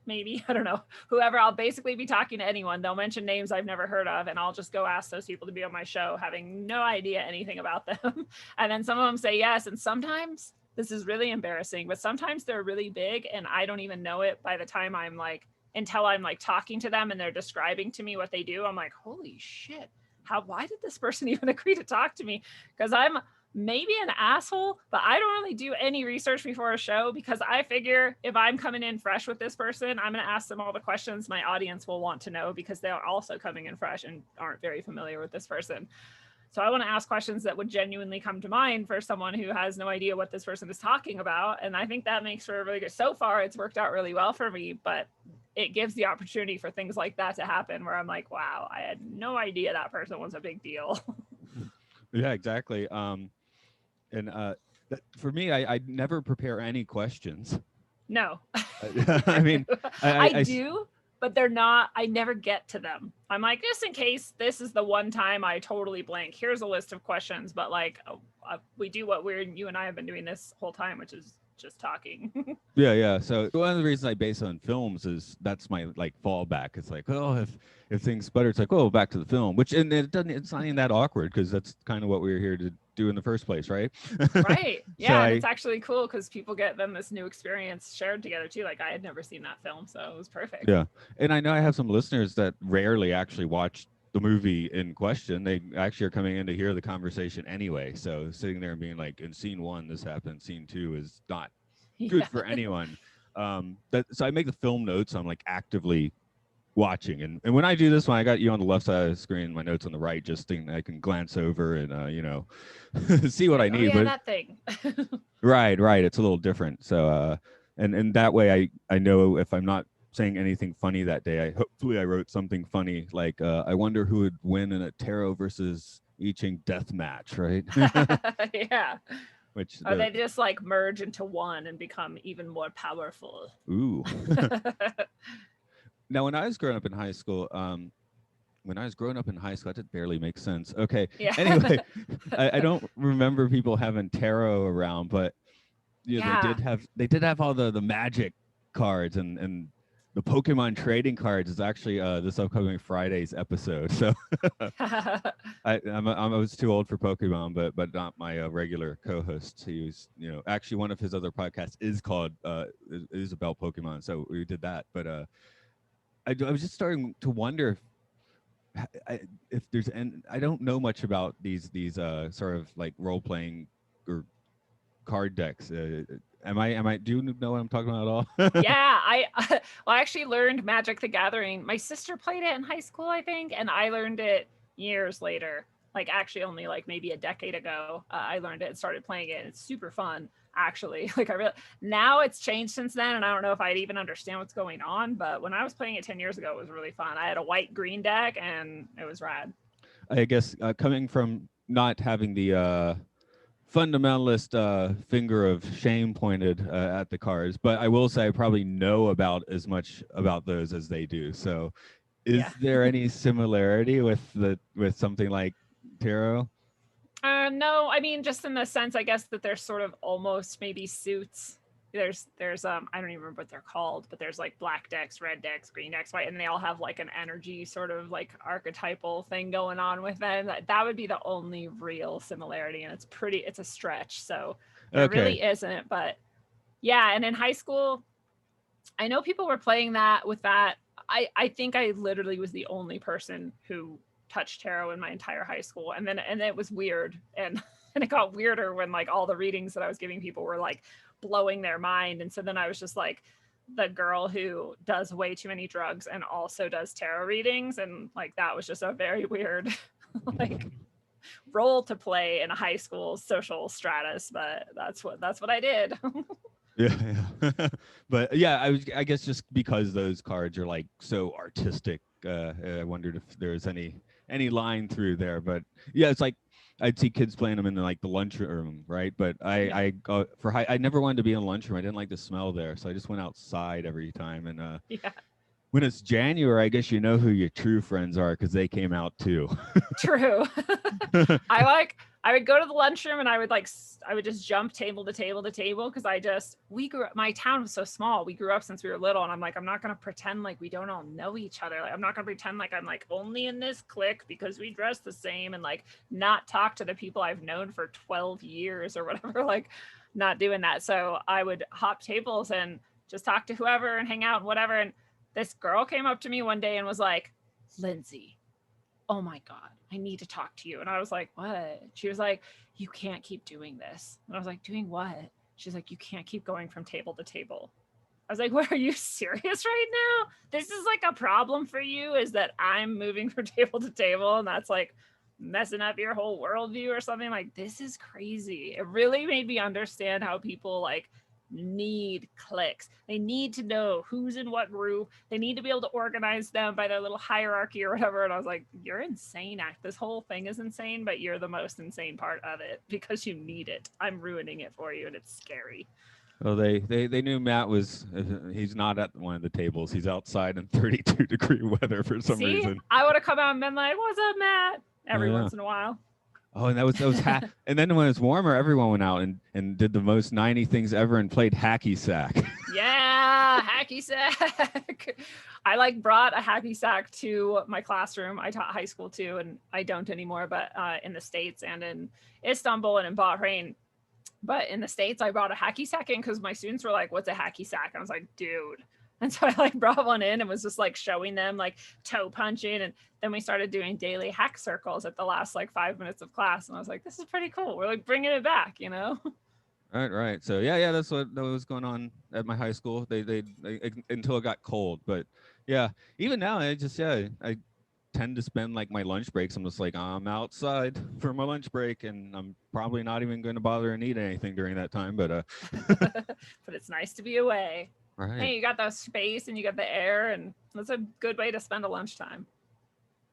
maybe, I don't know, whoever. I'll basically be talking to anyone. They'll mention names I've never heard of, and I'll just go ask those people to be on my show, having no idea anything about them. And then some of them say yes, and sometimes, this is really embarrassing, but sometimes they're really big and I don't even know it by the time I'm like, until I'm like talking to them and they're describing to me what they do. I'm like, holy shit, why did this person even agree to talk to me? Because I'm maybe an asshole, but I don't really do any research before a show, because I figure if I'm coming in fresh with this person, I'm going to ask them all the questions my audience will want to know, because they're also coming in fresh and aren't very familiar with this person. So I want to ask questions that would genuinely come to mind for someone who has no idea what this person is talking about. And I think that makes for a really good, so far it's worked out really well for me, but it gives the opportunity for things like that to happen, where I'm like, wow, I had no idea that person was a big deal. yeah, exactly. For me, I never prepare any questions. No. I mean, I do, but they're not, I never get to them. I'm like, just in case this is the one time I totally blank, here's a list of questions, but like we do what you and I have been doing this whole time, which is just talking. yeah. So one of the reasons I base it on films is that's my like fallback. It's like, oh, if things sputter, it's like, oh, back to the film, which, and it's not even that awkward, because that's kind of what we were here to do in the first place, right? Right. Yeah. So and it's actually cool because people get then this new experience shared together too. Like I had never seen that film, so it was perfect. Yeah. And I know I have some listeners that rarely actually watch the movie in question. They actually are coming in to hear the conversation anyway. So sitting there and being like, in scene 1, this happened. Scene 2 is not good for anyone. So I make the film notes. I'm like actively watching, and when I do this one, I got you on the left side of the screen, my notes on the right, just thinking I can glance over and you know, see what I need. Oh, yeah, that thing. right, it's a little different. So and that way I know if I'm not saying anything funny that day, hopefully I wrote something funny, like I wonder who would win in a tarot versus I Ching death match, right? Yeah. Which or they just like merge into one and become even more powerful. Ooh. Now, when I was growing up in high school, that did barely make sense. Okay. Yeah. Anyway, I don't remember people having tarot around, but yeah. they did have all the magic cards, and the Pokemon trading cards is actually this upcoming Friday's episode. So I was too old for Pokemon, but not my regular co-host. He was, actually one of his other podcasts is called is about Pokemon, so we did that. But I was just starting to wonder if there's, and I don't know much about these sort of like role playing or card decks. Am I do you know what I'm talking about at all? Yeah, I actually learned Magic the Gathering. My sister played it in high school, I think, and I learned it years later, like actually only like maybe a decade ago, I learned it and started playing it. And it's super fun, actually. Like I really, now it's changed since then, and I don't know if I'd even understand what's going on. But when I was playing it 10 years ago, it was really fun. I had a white green deck, and it was rad. I guess coming from not having the fundamentalist finger of shame pointed at the cards, but I will say I probably know about as much about those as they do. So, is Yeah. there any similarity with something like tarot? No, I mean just in the sense, I guess that there's sort of almost maybe suits. There's I don't even remember what they're called, but there's like black decks, red decks, green decks, white, and they all have like an energy sort of like archetypal thing going on with them. That would be the only real similarity, and it's a stretch. So there really isn't, but yeah. And in high school, I know people were playing that with that. I think I literally was the only person who touched tarot in my entire high school, and it was weird, and and it got weirder when like all the readings that I was giving people were like blowing their mind, and so then I was just like the girl who does way too many drugs and also does tarot readings, and like that was just a very weird like role to play in a high school social stratus, but that's what I did. Yeah, yeah. But yeah, I guess just because those cards are like so artistic, I wondered if there's any line through there. But yeah, it's like I'd see kids playing them in like the lunchroom, right? But I go for high. I never wanted to be in a lunchroom. I didn't like the smell there, so I just went outside every time. And Yeah. when it's January, I guess you know who your true friends are because they came out too. True. I would go to the lunchroom, and I would just jump table to table to table, because we grew up, my town was so small. We grew up since we were little, and I'm like, I'm not going to pretend like we don't all know each other. Like, I'm not going to pretend like I'm like only in this clique because we dress the same, and like not talk to the people I've known for 12 years or whatever, like not doing that. So I would hop tables and just talk to whoever and hang out and whatever. And this girl came up to me one day and was like, Lindsey, oh my God, I need to talk to you. And I was like, what? She was like, you can't keep doing this. And I was like, doing what? She's like, you can't keep going from table to table. I was like, what, are you serious right now? This is like a problem for you, is that I'm moving from table to table, and that's like messing up your whole worldview or something? Like, this is crazy. It really made me understand how people like need cliques. They need to know who's in what group. They need to be able to organize them by their little hierarchy or whatever. And I was like, you're insane. This whole thing is insane, but you're the most insane part of it because you need it. I'm ruining it for you, and it's scary. Well, they knew Matt was. He's not at one of the tables. He's outside in 32-degree weather for some reason. I would have come out and been like, "What's up, Matt?" Every once in a while. Oh, and that was and then when it's warmer, everyone went out and did the most 90 things ever and played hacky sack. Yeah, hacky sack. I like brought a hacky sack to my classroom. I taught high school too, and I don't anymore, but in the States and in Istanbul and in Bahrain. But in the States, I brought a hacky sack in because my students were like, what's a hacky sack? And I was like, dude. And so I like brought one in and was just like showing them like toe punching. And then we started doing daily hack circles at the last like 5 minutes of class. And I was like, this is pretty cool. We're like bringing it back, you know? Right. So yeah, that's what was going on at my high school. They until it got cold. But yeah, even now, I tend to spend like my lunch breaks. I'm just like, I'm outside for my lunch break, and I'm probably not even going to bother and eat anything during that time. But but it's nice to be away. Right. Hey, you got the space and you got the air, and that's a good way to spend a lunchtime.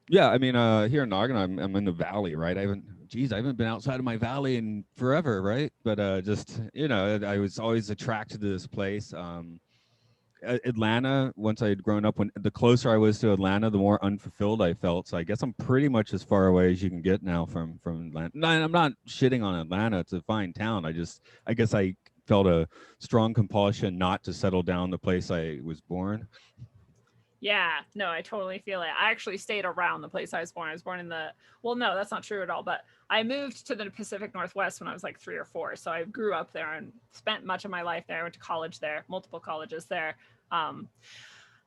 Yeah, I mean, here in Oregon, I'm in the valley, right? I haven't been outside of my valley in forever, right? But just I was always attracted to this place. Atlanta, once I had grown up, when the closer I was to Atlanta, the more unfulfilled I felt. So I guess I'm pretty much as far away as you can get now from Atlanta. No, I'm not shitting on Atlanta. It's a fine town. I guess I felt a strong compulsion not to settle down the place I was born. Yeah, no, I totally feel it. I actually stayed around the place I was born. I was born in well, no, that's not true at all. But I moved to the Pacific Northwest when I was like 3 or 4. So I grew up there and spent much of my life there. I went to college there, multiple colleges there. And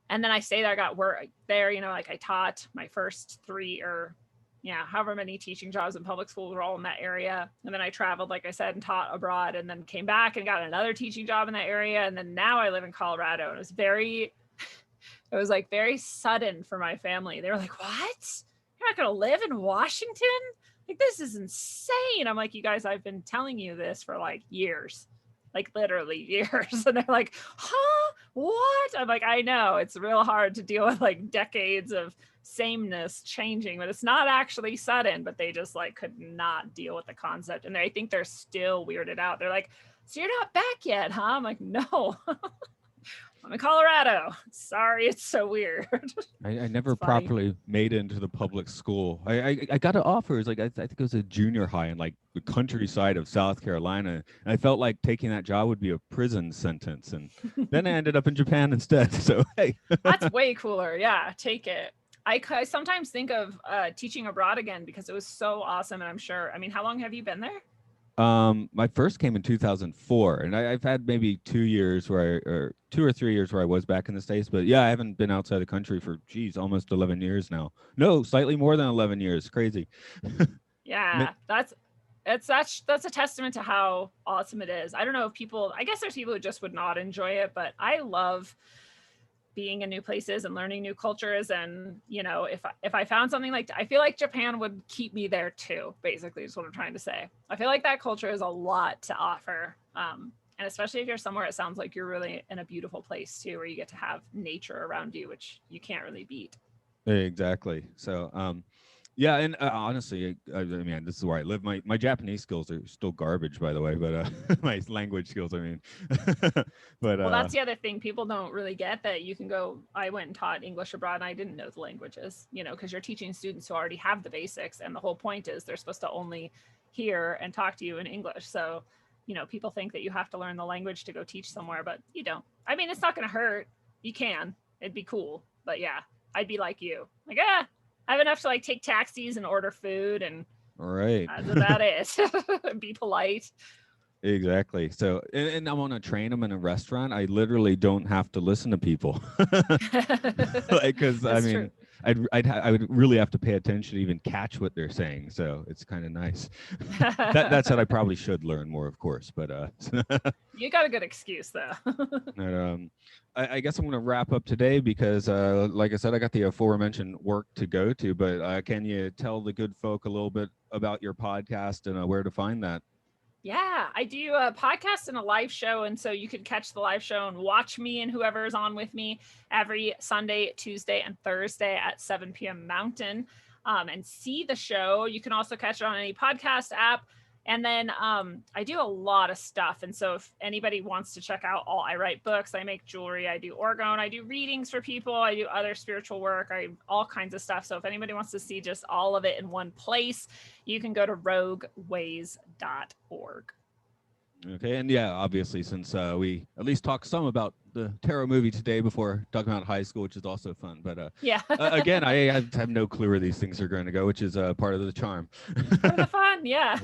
then I stayed there, I got work there, like I taught my first 3 or however many teaching jobs in public schools were all in that area. And then I traveled, like I said, and taught abroad, and then came back and got another teaching job in that area. And then now I live in Colorado, and it was like very sudden for my family. They were like, what? you're not going to live in Washington? Like, this is insane. I'm like, you guys, I've been telling you this for like years, like literally years. And they're like, huh? What? I'm like, I know it's real hard to deal with like decades of sameness changing, but it's not actually sudden, but they just like could not deal with the concept. And I think they're still weirded out. They're like, so you're not back yet, huh? I'm like, no. I'm in Colorado. Sorry, it's so weird. I never properly made it into the public school. I got an offer. It was like, I think it was a junior high in like the countryside of South Carolina. And I felt like taking that job would be a prison sentence. And then I ended up in Japan instead. So, hey. That's way cooler. Yeah, take it. I sometimes think of teaching abroad again because it was so awesome. And I'm sure, I mean, how long have you been there? My first came in 2004, and I've had maybe 2 years or 2 or 3 years where I was back in the States, but yeah, I haven't been outside the country for, almost 11 years now. No, slightly more than 11 years. Crazy. Yeah, that's a testament to how awesome it is. I don't know if I guess there's people who just would not enjoy it, but I love being in new places and learning new cultures. And, you know, if I found something like, I feel like Japan would keep me there too, basically is what I'm trying to say. I feel like that culture has a lot to offer. And especially if you're somewhere, it sounds like you're really in a beautiful place too, where you get to have nature around you, which you can't really beat. Exactly. So, yeah, and honestly, I mean, this is where I live. My Japanese skills are still garbage, by the way, but my language skills, I mean. But well, that's the other thing. People don't really get that you can go. I went and taught English abroad, and I didn't know the languages, you know, because you're teaching students who already have the basics, and the whole point is they're supposed to only hear and talk to you in English. So, you know, people think that you have to learn the language to go teach somewhere, but you don't. I mean, it's not going to hurt. You can. It'd be cool. But yeah, I'd be like you. Like, I have enough to like take taxis and order food, and right. That's about it. Be polite. Exactly. So, and I'm on a train, I'm in a restaurant. I literally don't have to listen to people. Like, because I mean, true. I would really have to pay attention to even catch what they're saying. So it's kind of nice. That said, I probably should learn more, of course. But you got a good excuse though. But, I guess I'm going to wrap up today because, like I said, I got the aforementioned work to go to. But can you tell the good folk a little bit about your podcast and where to find that? Yeah, I do a podcast and a live show. And so you could catch the live show and watch me and whoever is on with me every Sunday, Tuesday, and Thursday at 7 p.m. Mountain, and see the show. You can also catch it on any podcast app. And then I do a lot of stuff. And so if anybody wants to check out I write books, I make jewelry, I do orgone, I do readings for people, I do other spiritual work, all kinds of stuff. So if anybody wants to see just all of it in one place, you can go to rogueways.org. Okay, and yeah, obviously, since we at least talked some about the tarot movie today before talking about high school, which is also fun. But yeah, again, I have no clue where these things are going to go, which is part of the charm. Part of the fun, yeah.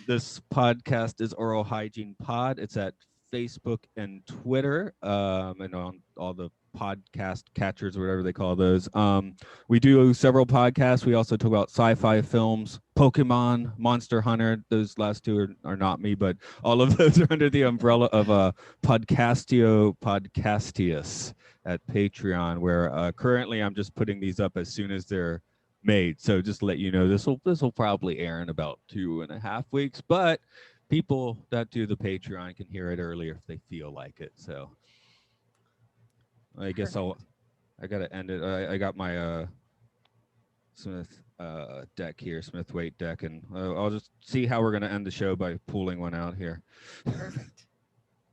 This podcast is Aural Hygiene Pod. It's at Facebook and Twitter, and on all the podcast catchers or whatever they call those. We do several podcasts. We also talk about sci-fi films, Pokemon, Monster Hunter. Those last two are not me, but all of those are under the umbrella of Podcastius at Patreon, where currently I'm just putting these up as soon as they're made. So just to let you know, this will probably air in about 2.5 weeks, but people that do the Patreon can hear it earlier if they feel like it. So I guess I got to end it. I got my Smith deck here, Smith weight deck, and I'll just see how we're going to end the show by pulling one out here. Perfect.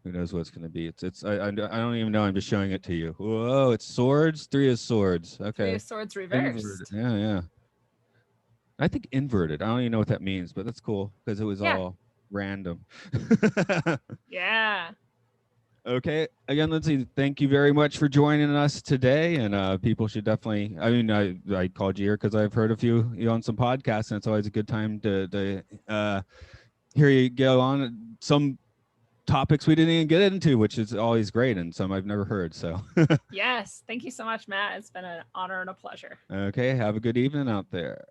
Who knows what it's going to be? I don't even know. I'm just showing it to you. Whoa, it's swords. 3 of swords. Okay. 3 of swords reversed. Inverted. Yeah. I think inverted. I don't even know what that means, but that's cool because it was all random. Yeah. Okay. Again, Lindsey, thank you very much for joining us today. And people should definitely, I mean, I called you here because I've heard a few on some podcasts, and it's always a good time to hear you go on some topics we didn't even get into, which is always great, and some I've never heard. So yes. Thank you so much, Matt. It's been an honor and a pleasure. Okay. Have a good evening out there.